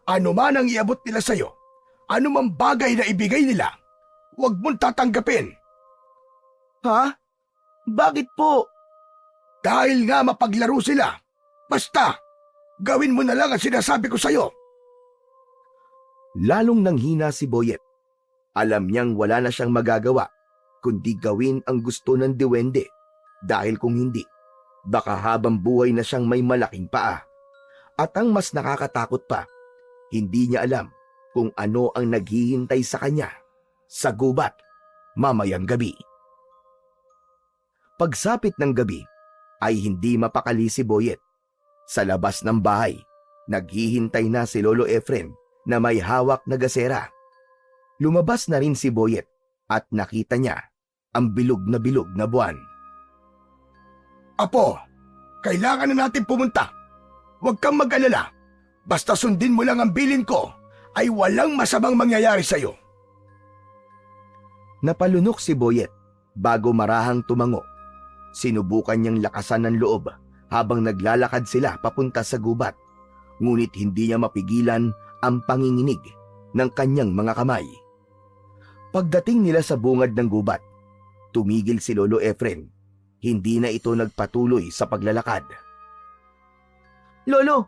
Ano man ang iabot nila sa'yo, ano mang bagay na ibigay nila, huwag mong tatanggapin. Ha? Bakit po? Dahil nga mapaglaro sila. Basta, gawin mo na lang ang sinasabi ko sa'yo. Lalong nanghina si Boyet. Alam niyang wala na siyang magagawa kundi gawin ang gusto ng diwende dahil kung hindi, baka habang buhay na siyang may malaking paa. At ang mas nakakatakot pa, hindi niya alam kung ano ang naghihintay sa kanya sa gubat mamayang gabi. Pagsapit ng gabi ay hindi mapakali si Boyet. Sa labas ng bahay, naghihintay na si Lolo Efren na may hawak na gasera. Lumabas na rin si Boyet at nakita niya ang bilog na buwan. Apo, kailangan na natin pumunta. Huwag kang mag-alala. Basta sundin mo lang ang bilin ko, ay walang masamang mangyayari sa'yo. Napalunok si Boyet bago marahang tumango. Sinubukan niyang lakasan ng loob habang naglalakad sila papunta sa gubat. Ngunit hindi niya mapigilan ang panginginig ng kanyang mga kamay. Pagdating nila sa bungad ng gubat, tumigil si Lolo Efren. Hindi na ito nagpatuloy sa paglalakad. Lolo,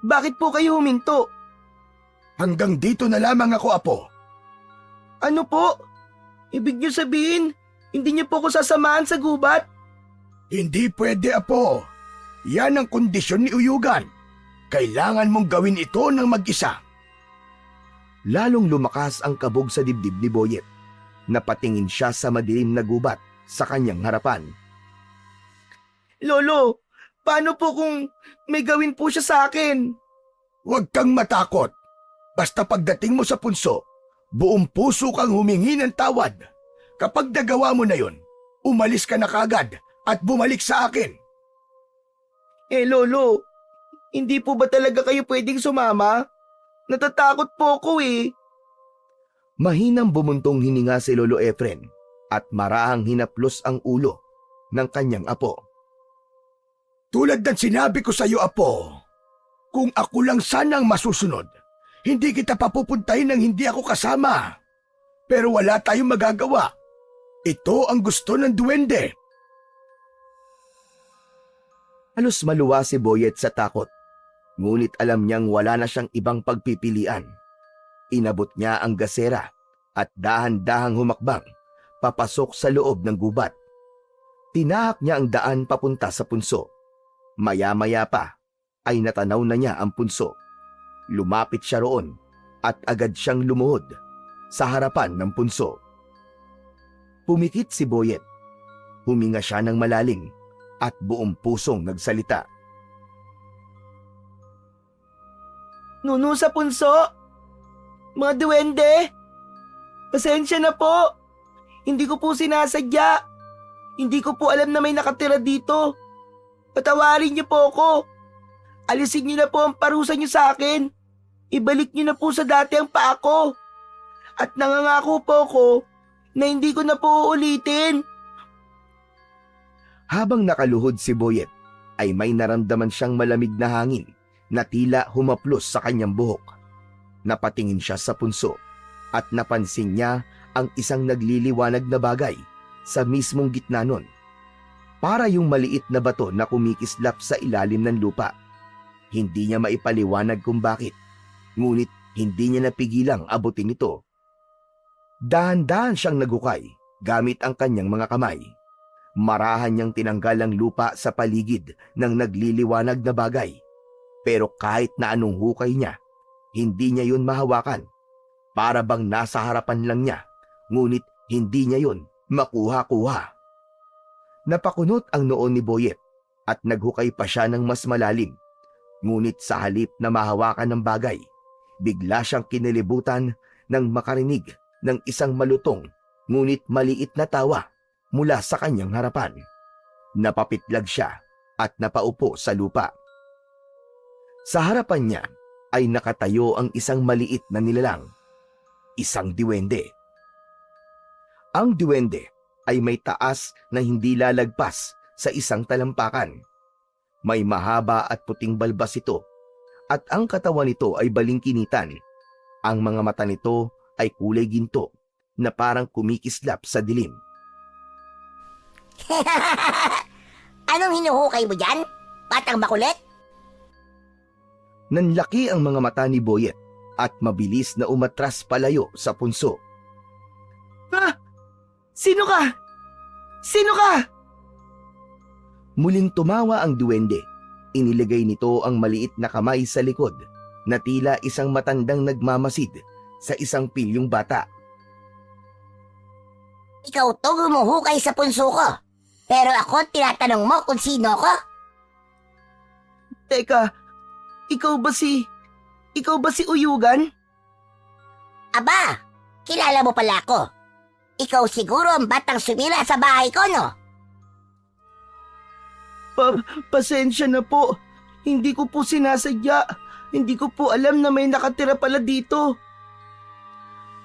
bakit po kayo huminto? Hanggang dito na lamang ako, Apo. Ano po? Ibig niyo sabihin, hindi niyo po ako sasamahan sa gubat? Hindi pwede, Apo. Yan ang kondisyon ni Uyugan. Kailangan mong gawin ito ng mag-isa. Lalong lumakas ang kabog sa dibdib ni Boyet. Napatingin siya sa madilim na gubat sa kanyang harapan. Lolo, paano po kung may gawin po siya sa akin? Huwag kang matakot. Basta pagdating mo sa punso, buong puso kang humingi ng tawad. Kapag nagawa mo na yon, umalis ka na kagad at bumalik sa akin. Lolo, hindi po ba talaga kayo pwedeng sumama? Natatakot po ako eh. Mahinang bumuntong hininga si Lolo Efren at marahang hinaplos ang ulo ng kanyang apo. Tulad ng sinabi ko sa iyo, Apo, kung ako lang sana ang masusunod, hindi kita papupuntahin nang hindi ako kasama. Pero wala tayong magagawa. Ito ang gusto ng duwende. Halos maluwa si Boyet sa takot. Ngunit alam niyang wala na siyang ibang pagpipilian. Inabot niya ang gasera at dahan-dahang humakbang papasok sa loob ng gubat Tinahak niya ang daan papunta sa punso. Maya-maya pa ay natanaw na niya ang punso. Lumapit siya roon at agad siyang lumuhod sa harapan ng punso. Pumikit si Boyet. Huminga siya ng malalim at buong pusong nagsalita. Nuno sa punso! Mga duwende! Pasensya na po! Hindi ko po sinasadya! Hindi ko po alam na may nakatira dito! Patawarin niyo po ako! Alisin niyo na po ang parusa niyo sa akin! Ibalik niyo na po sa dati ang paa ko! At nangangako po ako na hindi ko na po uulitin! Habang nakaluhod si Boyet, ay may naramdaman siyang malamig na hangin na tila humaplos sa kanyang buhok. Napatingin siya sa punso at napansin niya ang isang nagliliwanag na bagay sa mismong gitna nun. Para yung maliit na bato na kumikislap sa ilalim ng lupa. Hindi niya maipaliwanag kung bakit, ngunit hindi niya napigilang abutin ito. Dahan-dahan siyang nagukay gamit ang kanyang mga kamay. Marahan niyang tinanggal ang lupa sa paligid ng nagliliwanag na bagay. Pero kahit na anong hukay niya, hindi niya yun mahawakan. Para bang nasa harapan lang niya, ngunit hindi niya yun makuha-kuha. Napakunot ang noo ni Boyet at naghukay pa siya ng mas malalim. Ngunit sa halip na mahawakan ng bagay, bigla siyang kinilibutan nang makarinig ng isang malutong ngunit maliit na tawa mula sa kanyang harapan. Napapitlag siya at napaupo sa lupa. Sa harapan niya ay nakatayo ang isang maliit na nilalang, isang diwende. Ang diwende ay may taas na hindi lalagpas sa isang talampakan. May mahaba at puting balbas ito at ang katawan nito ay balingkinitan. Ang mga mata nito ay kulay ginto na parang kumikislap sa dilim. Anong hinuhukay mo dyan? Batang makulit? Nanlaki ang mga mata ni Boyet at mabilis na umatras palayo sa punso. Ha? Sino ka? Sino ka? Muling tumawa ang duwende. Iniligay nito ang maliit na kamay sa likod na tila isang matandang nagmamasid sa isang pilyong bata. Ikaw to gumuhukay sa punso ko. Pero ako tinatanong mo kung sino ko? Teka, ikaw ba si Uyugan? Aba, kilala mo pala ako. Ikaw siguro ang batang sumira sa bahay ko, no? Pasensya na po. Hindi ko po sinasadya. Hindi ko po alam na may nakatira pala dito.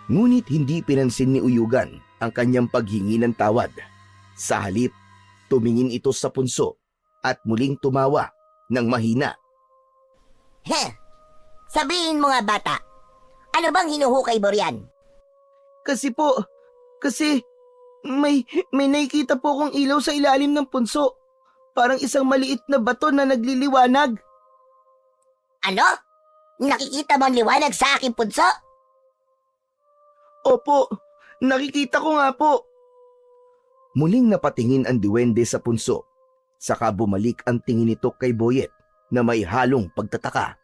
Ngunit hindi pinansin ni Uyugan ang kanyang paghingi ng tawad. Sa halip, tumingin ito sa punso at muling tumawa ng mahina. Sabihin mo nga bata, ano bang hinuhukay mo riyan? Kasi may nakikita po akong ilaw sa ilalim ng punso. Parang isang maliit na bato na nagliliwanag. Ano? Nakikita mo ang liwanag sa aking punso? Opo, nakikita ko nga po. Muling napatingin ang diwende sa punso. Saka bumalik ang tingin nito kay Boyet na may halong pagtataka.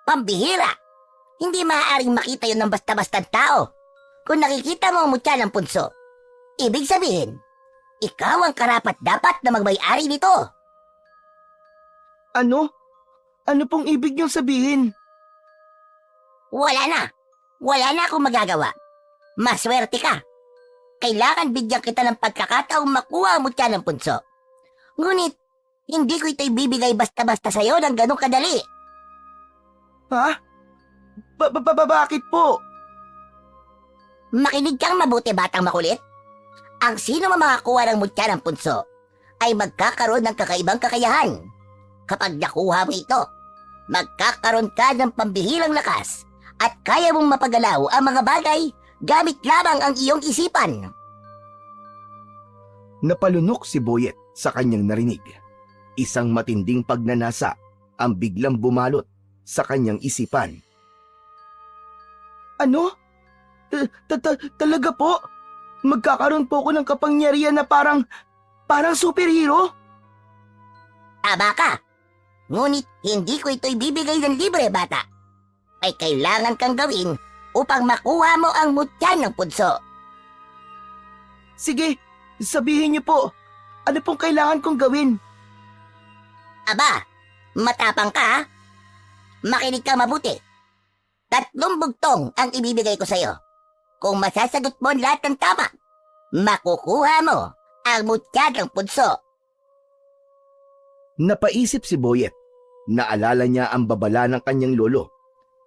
Pambihira! Hindi maaaring makita yun ng basta-bastang tao. Kung nakikita mo ang mutya ng punso, ibig sabihin, ikaw ang karapat-dapat na magmay-ari nito. Ano? Ano pong ibig niyong sabihin? Wala na akong magagawa. Maswerte ka. Kailangan bigyan kita ng pagkakataong makuha ang mutya ng punso. Ngunit, hindi ko ito ibibigay basta-basta sa'yo ng ganong kadali. Ha? Bakit po? Makinig kang mabuti, batang makulit. Ang sino man makakuha ng mutya ng punso ay magkakaroon ng kakaibang kakayahan. Kapag nakuha mo ito, magkakaroon ka ng pambihirang lakas at kaya mong mapagalaw ang mga bagay gamit lamang ang iyong isipan. Napalunok si Boyet sa kanyang narinig. Isang matinding pagnanasa ang biglang bumalot sa kanyang isipan. Ano? Talaga po? Magkakaroon po ako ng kapangyarihan na parang Parang superhero? Tama ka. Ngunit hindi ko ito ibibigay ng libre, bata. Ay kailangan kang gawin upang makuha mo ang mutya ng punso. Sige, sabihin niyo po. Ano pong kailangan kong gawin? Aba, matapang ka ha? Makinig ka mabuti. 3 bugtong ang ibibigay ko sa'yo. Kung masasagot mo ang lahat ng tama, makukuha mo ang mutya ng punso. Napaisip si Boyet. Naalala niya ang babala ng kanyang lolo.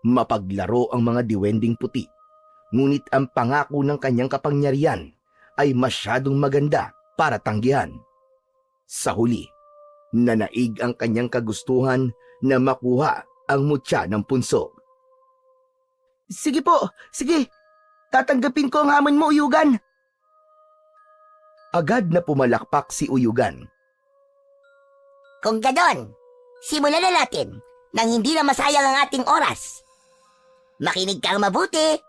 Mapaglaro ang mga diwending puti. Ngunit ang pangako ng kanyang kapangyarihan ay masyadong maganda para tanggihan. Sa huli, nanaig ang kanyang kagustuhan na makuha ang mutya ng punso. Sige po, sige. Tatanggapin ko ang hamon mo, Uyugan. Agad na pumalakpak si Uyugan. Kung ganon, simulan na natin nang hindi na masayang ang ating oras. Makinig kang mabuti.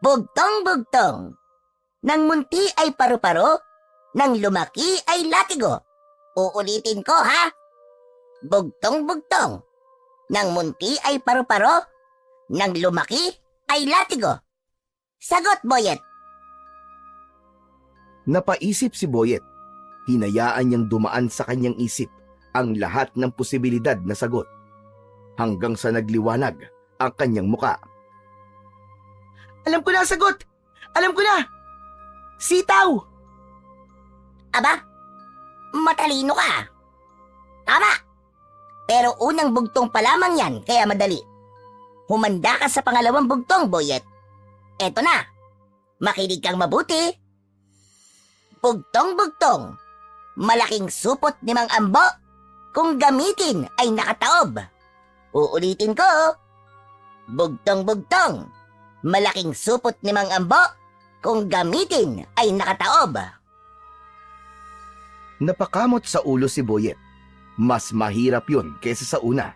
Bugtong-bugtong. Nang munti ay paru-paro, nang lumaki ay latigo. Uulitin ko ha. Bugtong-bugtong. Nang munti ay paru-paro, nang lumaki ay latigo. Sagot, Boyet. Napaisip si Boyet. Hinayaan niyang dumaan sa kanyang isip ang lahat ng posibilidad na sagot. Hanggang sa nagliwanag ang kanyang muka. Alam ko na ang sagot. Alam ko na. Sitaw. Aba, matalino ka. Tama. Pero unang bugtong pa lamang yan, kaya madali. Humanda ka sa pangalawang bugtong, Boyet. Eto na. Makinig kang mabuti. Bugtong-bugtong. Malaking supot ni Mang Ambo. Kung gamitin ay nakataob. Uulitin ko. Bugtong-bugtong. Malaking supot ni Mang Ambo. Kung gamitin ay nakataob. Napakamot sa ulo si Boyet. Mas mahirap yun kaysa sa una.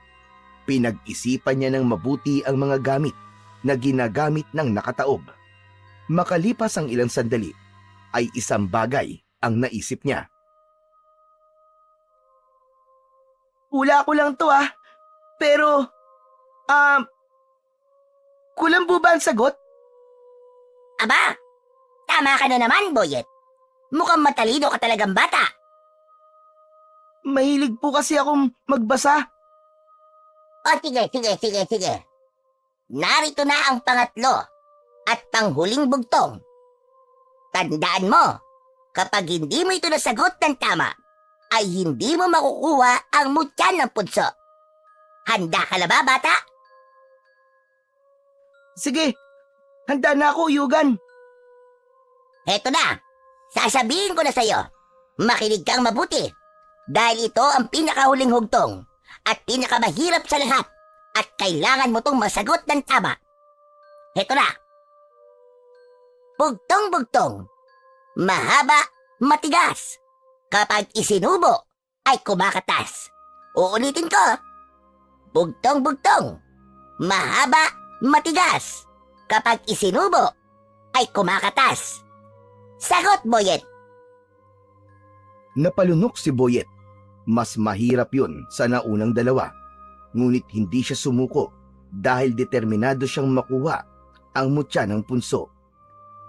Pinag-isipan niya ng mabuti ang mga gamit na ginagamit ng nakataob. Makalipas ang ilang sandali, ay isang bagay ang naisip niya. Hula ko lang to Pero, kulang po ba ang sagot? Aba, tama ka na naman, Boyet. Mukhang matalino ka talagang bata. Mahilig po kasi akong magbasa. O sige. Narito na ang pangatlo at panghuling bugtong. Tandaan mo, kapag hindi mo ito nasagot ng tama, ay hindi mo makukuha ang mutya ng punso. Handa ka na ba, bata? Sige, handa na ako, Uyugan. Heto na, sasabihin ko na sa'yo. Makinig kang mabuti. Dahil ito ang pinakahuling hugtong at pinakamahirap sa lahat at kailangan mo tong masagot ng tama. Heto na. Bugtong-bugtong. Mahaba, matigas. Kapag isinubo, ay kumakatas. Uulitin ko. Bugtong-bugtong. Mahaba, matigas. Kapag isinubo, ay kumakatas. Sagot, Boyet. Napalunok si Boyet. Mas mahirap yun sa naunang dalawa. Ngunit hindi siya sumuko dahil determinado siyang makuha ang mutya ng punso.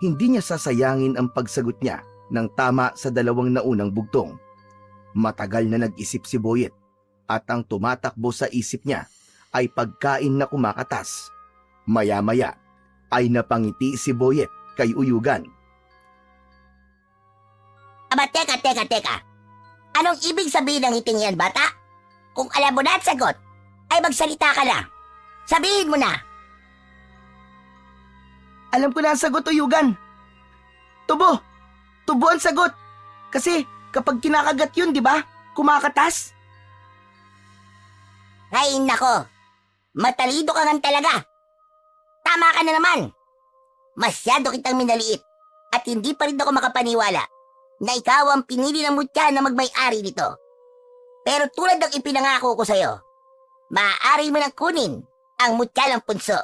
Hindi niya sasayangin ang pagsagot niya ng tama sa dalawang naunang bugtong. Matagal na nag-isip si Boyet at ang tumatakbo sa isip niya ay pagkain na kumakatas. Maya-maya ay napangiti si Boyet kay Uyugan. Aba, teka. Anong ibig sabihin ng ngiting yan, bata? Kung alam mo na at sagot, ay magsalita ka na. Sabihin mo na. Alam ko na ang sagot, Uyugan. Tubo. Tubo ang sagot. Kasi kapag kinakagat yun, di ba? Kumakatas. Ay, nako. Matalido ka nga talaga. Tama ka na naman. Masyado kitang minaliit at hindi pa rin ako makapaniwala na ikaw ang pinili ng mutya na magmay-ari nito. Pero tulad ng ipinangako ko sa'yo, maaari mo nang kunin ang mutya ng punso.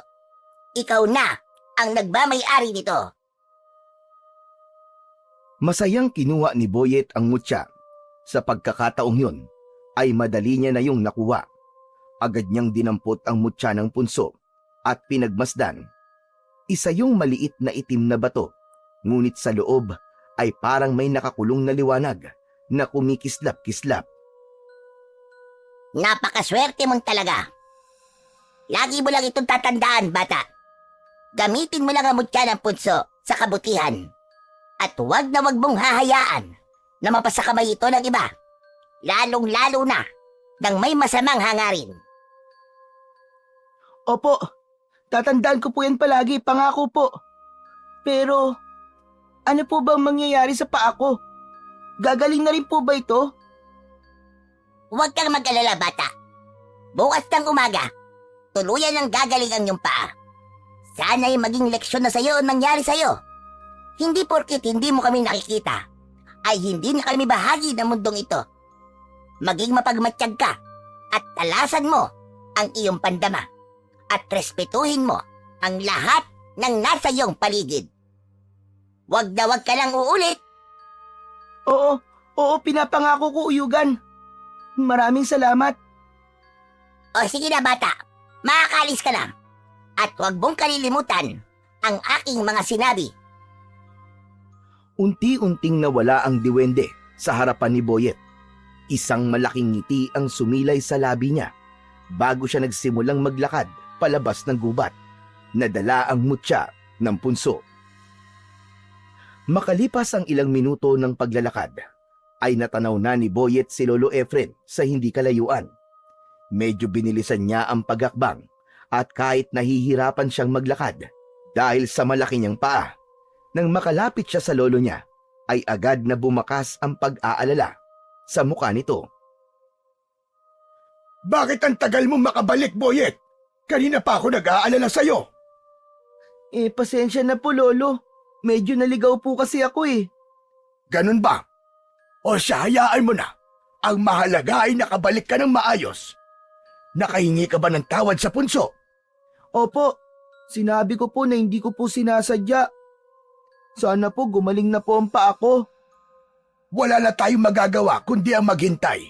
Ikaw na ang nagmamay-ari nito. Masayang kinuha ni Boyet ang mutya. Sa pagkakataong yun, ay madali niya na yung nakuha. Agad niyang dinampot ang mutya ng punso at pinagmasdan. Isa yung maliit na itim na bato, ngunit sa loob ay parang may nakakulong na liwanag na kumikislap-kislap. Napakaswerte mong talaga. Lagi mo lang itong tatandaan, bata. Gamitin mo lang ang mutya ng punso sa kabutihan. At huwag na huwag mong hahayaan na mapasa kamay ito ng iba. Lalong-lalo na ng may masamang hangarin. Opo, tatandaan ko po yan palagi, pangako po. Pero, ano po bang mangyayari sa paa ko? Gagaling na rin po ba ito? Huwag kang mag-alala, bata. Bukas ng umaga, tuluyan ang gagaling ang iyong paa. Sana'y maging leksyon na sa'yo ang nangyari sa'yo. Hindi porkit hindi mo kami nakikita, ay hindi na kami bahagi ng mundong ito. Maging mapagmatsyag ka at talasan mo ang iyong pandama at respetuhin mo ang lahat ng nasa iyong paligid. Huwag na huwag ka lang uulit. Oo, pinapangako ko, Uyugan. Maraming salamat. O sige na, bata, makakalis ka na. At huwag mong kalilimutan ang aking mga sinabi. Unti-unting nawala ang diwende sa harapan ni Boyet. Isang malaking ngiti ang sumilay sa labi niya bago siya nagsimulang maglakad palabas ng gubat. Nadala ang mutya ng punso. Makalipas ang ilang minuto ng paglalakad, ay natanaw na ni Boyet si Lolo Efren sa hindi kalayuan. Medyo binilisan niya ang pagakbang at kahit nahihirapan siyang maglakad dahil sa malaki niyang paa, nang makalapit siya sa lolo niya, ay agad na bumakas ang pag-aalala sa mukha nito. Bakit ang tagal mo makabalik, Boyet? Kanina pa ako nag-aalala sa'yo. Pasensya na po, Lolo. Medyo naligaw po kasi ako eh. Ganun ba? O siya, hayaan mo na. Ang mahalaga ay nakabalik ka ng maayos. Nakahingi ka ba ng tawad sa punso? Opo, sinabi ko po na hindi ko po sinasadya. Sana po gumaling na po ang paa ko. Wala na tayong magagawa kundi ang maghintay.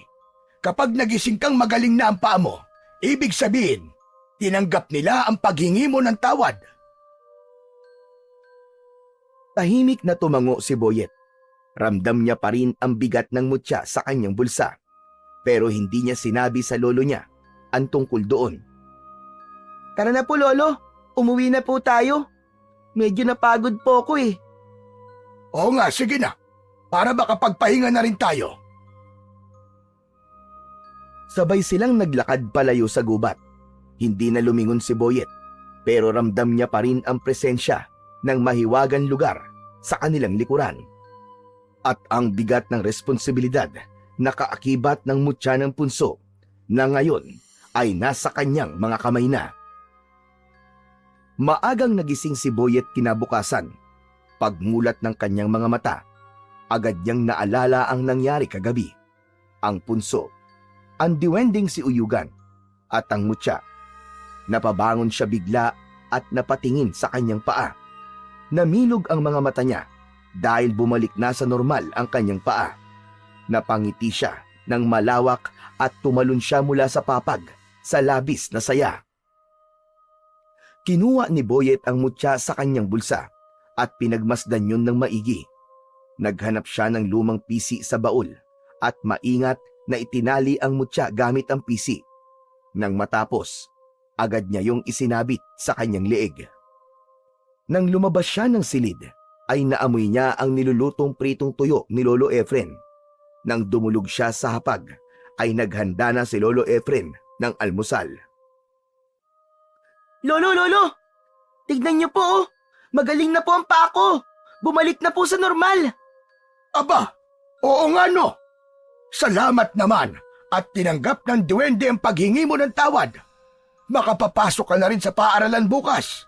Kapag nagising kang magaling na ang paa mo, ibig sabihin, tinanggap nila ang paghingi mo ng tawad. Tahimik na tumango si Boyet. Ramdam niya pa rin ang bigat ng mutya sa kanyang bulsa. Pero hindi niya sinabi sa lolo niya ang tungkol doon. Tara na po, Lolo. Umuwi na po tayo. Medyo napagod po ako eh. Oo nga, sige na. Para makapagpahinga na rin tayo. Sabay silang naglakad palayo sa gubat. Hindi na lumingon si Boyet, pero ramdam niya pa rin ang presensya ng mahiwagang lugar sa kanilang likuran. At ang bigat ng responsibilidad na kaakibat ng mutya ng punso na ngayon ay nasa kanyang mga kamay na. Maagang nagising si Boyet kinabukasan. Pagmulat ng kanyang mga mata, agad niyang naalala ang nangyari kagabi. Ang punso, ang diwending si Uyugan, at ang mutya. Napabangon siya bigla at napatingin sa kanyang paa. Namilog ang mga mata niya dahil bumalik na sa normal ang kanyang paa. Napangiti siya ng malawak at tumalon siya mula sa papag sa labis na saya. Kinuha ni Boyet ang mutya sa kanyang bulsa at pinagmasdan yun ng maigi. Naghanap siya ng lumang pisi sa baul at maingat na itinali ang mutya gamit ang pisi. Nang matapos, agad niya yung isinabit sa kanyang leeg. Nang lumabas siya ng silid, ay naamoy niya ang nilulutong pritong tuyo ni Lolo Efren. Nang dumulog siya sa hapag, ay naghanda na si Lolo Efren ng almusal. Lolo! Tignan niyo po oh! Magaling na po ang paa ko! Bumalik na po sa normal! Aba, oo nga no. Salamat naman at tinanggap ng duwende ang paghingi mo ng tawad. Makapapasok ka na rin sa paaralan bukas.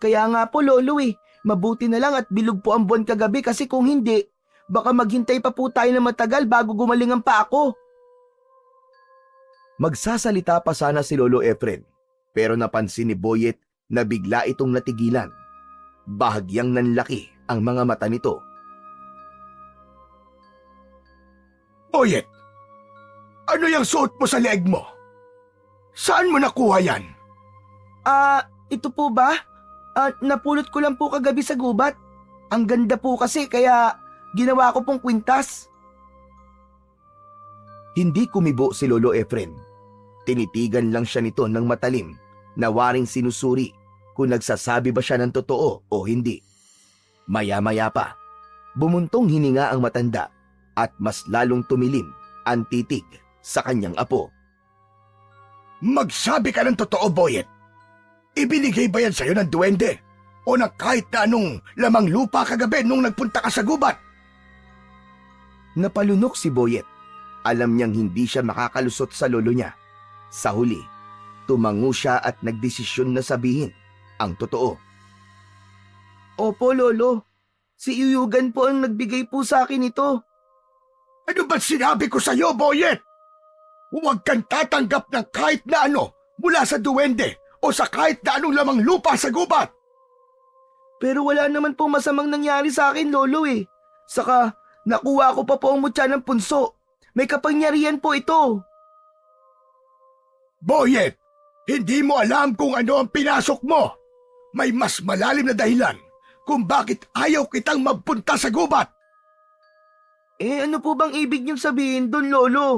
Kaya nga po, Lolo eh. Mabuti na lang at bilog po ang buwan kagabi kasi kung hindi, baka maghintay pa po tayo na matagal bago gumaling ang paa ko. Magsasalita pa sana si Lolo Efren, pero napansin ni Boyet na bigla itong natigilan. Bahagyang nanlaki ang mga mata nito Boyet, ano yung suot mo sa leeg mo? Saan mo nakuha yan? Ito po ba? Napulot ko lang po kagabi sa gubat. Ang ganda po kasi kaya ginawa ko pong kwintas. Hindi kumibo si Lolo Efren. Tinitigan lang siya nito ng matalim na waring sinusuri kung nagsasabi ba siya ng totoo o hindi. Maya-maya pa, bumuntong hininga ang matanda at mas lalong tumilim ang titig sa kanyang apo. Magsabi ka ng totoo, Boyet. Ibinigay ba yan sa'yo ng duwende? O ng kahit na anong lamang lupa kagabi nung nagpunta ka sa gubat? Napalunok si Boyet. Alam niyang hindi siya makakalusot sa lolo niya. Sa huli, tumango siya at nagdesisyon na sabihin ang totoo. Opo, Lolo. Si Uyugan po ang nagbigay po sa akin ito. Ano ba sinabi ko sa'yo, Boyet? Huwag kang tatanggap ng kahit na ano mula sa duwende o sa kahit na anong lamang lupa sa gubat. Pero wala naman po masamang nangyari sa akin, Lolo eh. Saka, nakuha ko pa po ang mutya ng punso. May kapangyarihan po ito. Boyet, hindi mo alam kung ano ang pinasok mo. May mas malalim na dahilan kung bakit ayaw kitang magpunta sa gubat. Ano po bang ibig niyong sabihin doon, Lolo?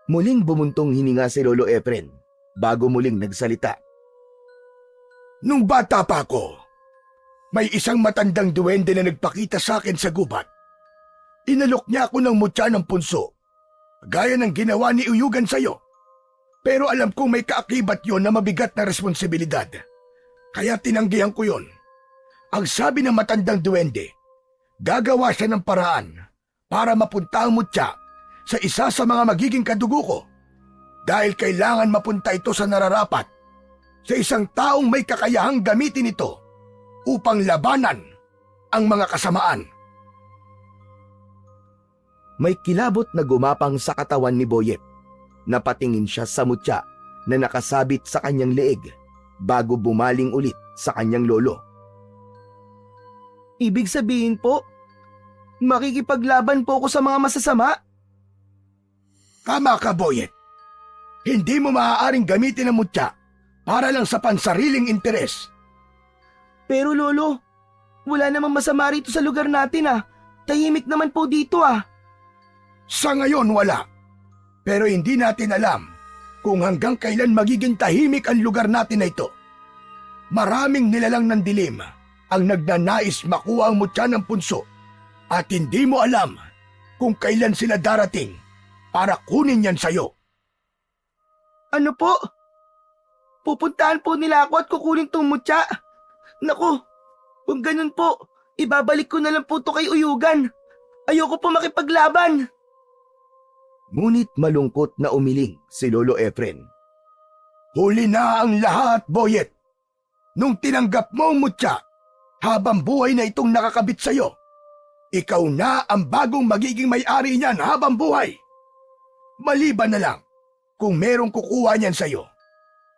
Muling bumuntong hininga si Lolo Efren bago muling nagsalita. Nung bata pa ako, may isang matandang duwende na nagpakita sa akin sa gubat. Inalok niya ako ng mutya ng punso, gaya ng ginawa ni Uyugan sa'yo. Pero alam kong may kaakibat yon na mabigat na responsibilidad. Kaya tinanggihan ko yon. Ang sabi ng matandang duwende, gagawa siya ng paraan para mapunta ang mutya sa isa sa mga magiging kadugo ko. Dahil kailangan mapunta ito sa nararapat, sa isang taong may kakayahang gamitin ito upang labanan ang mga kasamaan. May kilabot na gumapang sa katawan ni Boyet. Napatingin siya sa mutya na nakasabit sa kanyang leeg bago bumaling ulit sa kanyang lolo. Ibig sabihin po, makikipaglaban po ako sa mga masasama? Tama ka, Boyet. Hindi mo maaaring gamitin ang mutya para lang sa pansariling interes. Pero Lolo, wala namang masama rito sa lugar natin ah. Tahimik naman po dito ah. Sa ngayon wala. Pero hindi natin alam kung hanggang kailan magiging tahimik ang lugar natin na ito. Maraming nilalang ng dilim ang nagnanais makuha ang mutya ng punso at hindi mo alam kung kailan sila darating para kunin yan sa'yo. Ano po? Pupuntahan po nila ako at kukunin tong mutya. Naku, kung ganun po, ibabalik ko na lang po to kay Uyugan. Ayoko po makipaglaban. Ngunit malungkot na umiling si Lolo Efren. Huli na ang lahat, Boyet. Nung tinanggap mo ang mutya, habang buhay na itong nakakabit sa'yo, ikaw na ang bagong magiging may-ari niyan habang buhay. Maliban na lang kung merong kukuha niyan sa'yo.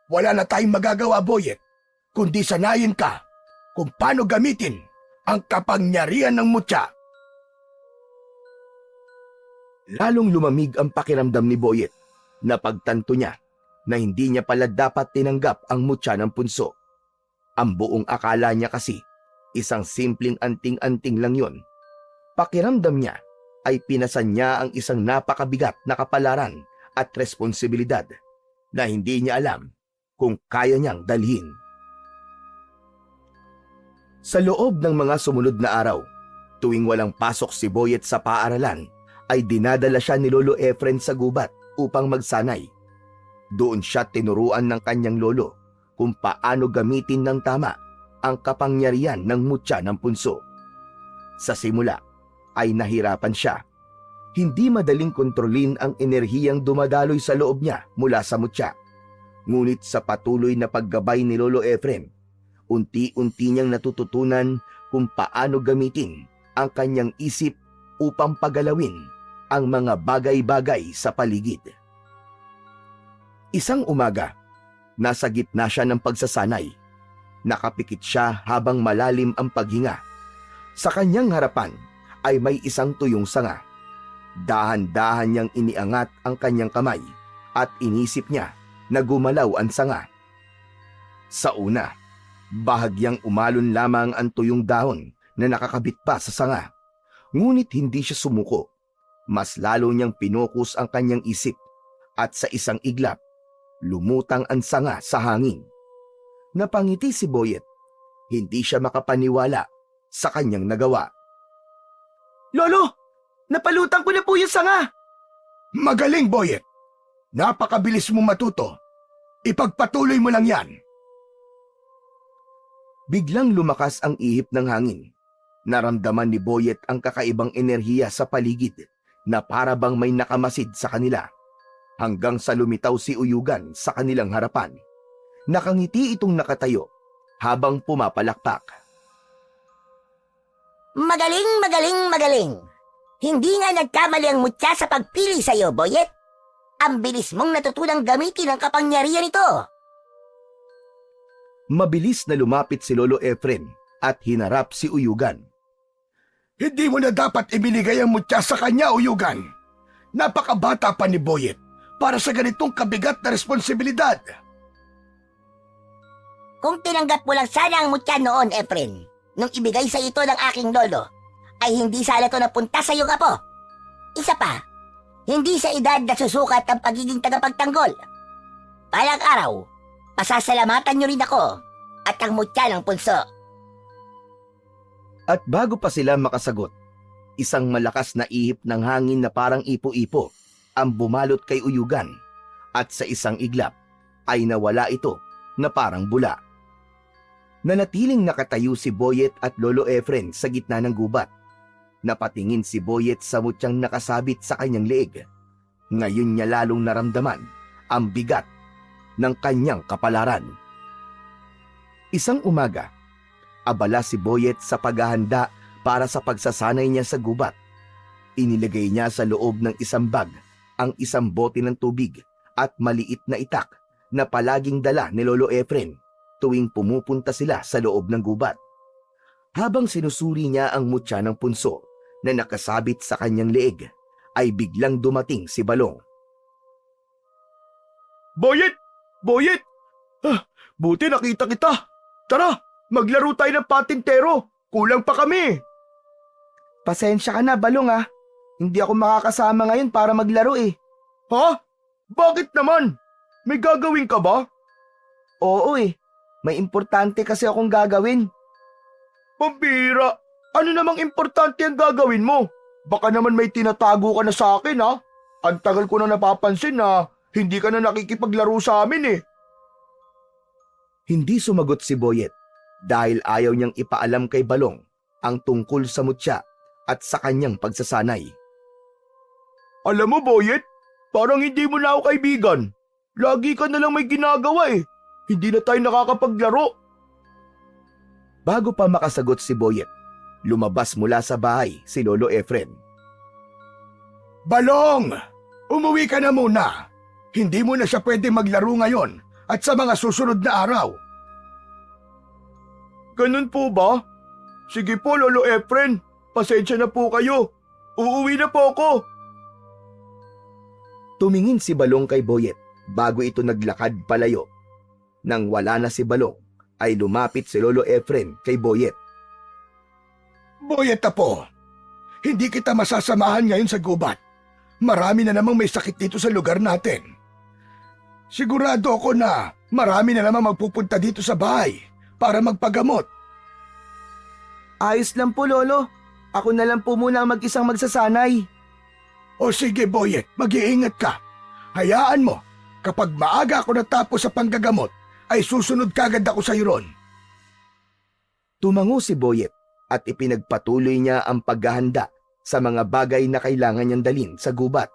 Wala na tayong magagawa, Boyet, kundi sanayin ka kung paano gamitin ang kapangyarihan ng mutya. Lalong lumamig ang pakiramdam ni Boyet na pagtanto niya na hindi niya pala dapat tinanggap ang mutya ng punso. Ang buong akala niya kasi isang simpleng anting-anting lang yon. Pakiramdam niya ay pinasan niya ang isang napakabigat na kapalaran at responsibilidad na hindi niya alam kung kaya niyang dalhin. Sa loob ng mga sumunod na araw, tuwing walang pasok si Boyet sa paaralan, ay dinadala siya ni Lolo Efren sa gubat upang magsanay. Doon siya tinuruan ng kanyang lolo kung paano gamitin ng tama ang kapangyarihan ng mutya ng punso. Sa simula ay nahirapan siya. Hindi madaling kontrolin ang enerhiyang dumadaloy sa loob niya mula sa mutya. Ngunit sa patuloy na paggabay ni Lolo Efren, unti-unti niyang natututunan kung paano gamitin ang kanyang isip upang pagalawin ang mga bagay-bagay sa paligid. Isang umaga, nasa gitna siya ng pagsasanay. Nakapikit siya habang malalim ang paghinga. Sa kanyang harapan ay may isang tuyong sanga. Dahan-dahan niyang iniangat ang kanyang kamay at inisip niya na gumalaw ang sanga. Sa una, bahagyang umalon lamang ang tuyong dahon na nakakabit pa sa sanga. Ngunit hindi siya sumuko. Mas lalo niyang pinokus ang kanyang isip at sa isang iglap, lumutang ang sanga sa hangin. Napangiti si Boyet. Hindi siya makapaniwala sa kanyang nagawa. Lolo, napalutang ko na po yung sanga. Magaling, Boyet. Napakabilis mo matuto. Ipagpatuloy mo lang yan. Biglang lumakas ang ihip ng hangin. Naramdaman ni Boyet ang kakaibang enerhiya sa paligid na para bang may nakamasid sa kanila. Hanggang sa lumitaw si Uyugan sa kanilang harapan. Nakangiti itong nakatayo habang pumapalakpak. Magaling, magaling, magaling. Hindi nga nagkamali ang mutya sa pagpili sa'yo, Boyet. Ang bilis mong natutunang gamitin ang kapangyarihan nito. Mabilis na lumapit si Lolo Efren at hinarap si Uyugan. Hindi mo na dapat ibinigay ang mutya sa kanya, Uyugan. Napakabata pa ni Boyet para sa ganitong kabigat na responsibilidad. Kung tinanggap mo lang sana ang mutya noon, Efren, nung ibigay sa ito ng aking lolo, ay hindi sana ito napunta sa iyong apo. Isa pa, hindi sa edad na susukat ang pagiging tagapagtanggol. Balang araw, pasasalamatan niyo rin ako at ang mutya ng punso. At bago pa sila makasagot, isang malakas na ihip ng hangin na parang ipo-ipo ang bumalot kay Uyugan at sa isang iglap ay nawala ito na parang bula. Nanatiling nakatayo si Boyet at Lolo Efren sa gitna ng gubat. Napatingin si Boyet sa mutyang nakasabit sa kanyang leeg. Ngayon niya lalong naramdaman ang bigat ng kanyang kapalaran. Isang umaga, abala si Boyet sa paghahanda para sa pagsasanay niya sa gubat. Inilagay niya sa loob ng isang bag ang isang bote ng tubig at maliit na itak na palaging dala ni Lolo Efren tuwing pumupunta sila sa loob ng gubat. Habang sinusuri niya ang mutya ng punso na nakasabit sa kanyang leeg, ay biglang dumating si Balong. Boyet! Boyet! Buti nakita kita. Tara, maglaro tayo ng patintero. Kulang pa kami. Pasensya ka na, Balong ah. Hindi ako makakasama ngayon para maglaro eh. Ha? Bakit naman? May gagawin ka ba? Oo eh. May importante kasi akong gagawin. Pambira! Ano namang importante ang gagawin mo? Baka naman may tinatago ka na sa akin ha? Ang tagal ko na napapansin na hindi ka na nakikipaglaro sa amin eh. Hindi sumagot si Boyet dahil ayaw niyang ipaalam kay Balong ang tungkol sa mutya at sa kanyang pagsasanay. Alam mo, Boyet, parang hindi mo na ako kaibigan. Lagi ka na lang may ginagawa eh. Hindi na tayo nakakapaglaro. Bago pa makasagot si Boyet, lumabas mula sa bahay si Lolo Efren. Balong! Umuwi ka na muna. Hindi mo na siya pwede maglaro ngayon at sa mga susunod na araw. Ganun po ba? Sige po, Lolo Efren. Pasensya na po kayo. Uuwi na po ako. Tumingin si Balong kay Boyet bago ito naglakad palayo. Nang wala na si Balong, ay lumapit si Lolo Efren kay Boyet. Boyet apo, hindi kita masasamahan ngayon sa gubat. Marami na namang may sakit dito sa lugar natin. Sigurado ako na marami na namang magpupunta dito sa bahay para magpagamot. Ayos lang po, Lolo. Ako na lang po muna ang mag-isang magsasanay. O sige, Boyet, mag-iingat ka. Hayaan mo, kapag maaga ako natapos sa panggagamot, ay susunod kagad ako sa iyo ron. Tumango si Boyet at ipinagpatuloy niya ang paghahanda sa mga bagay na kailangan niyang dalhin sa gubat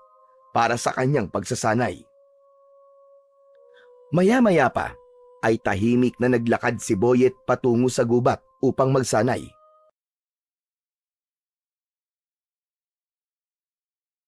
para sa kanyang pagsasanay. Maya-maya pa ay tahimik na naglakad si Boyet patungo sa gubat upang magsanay.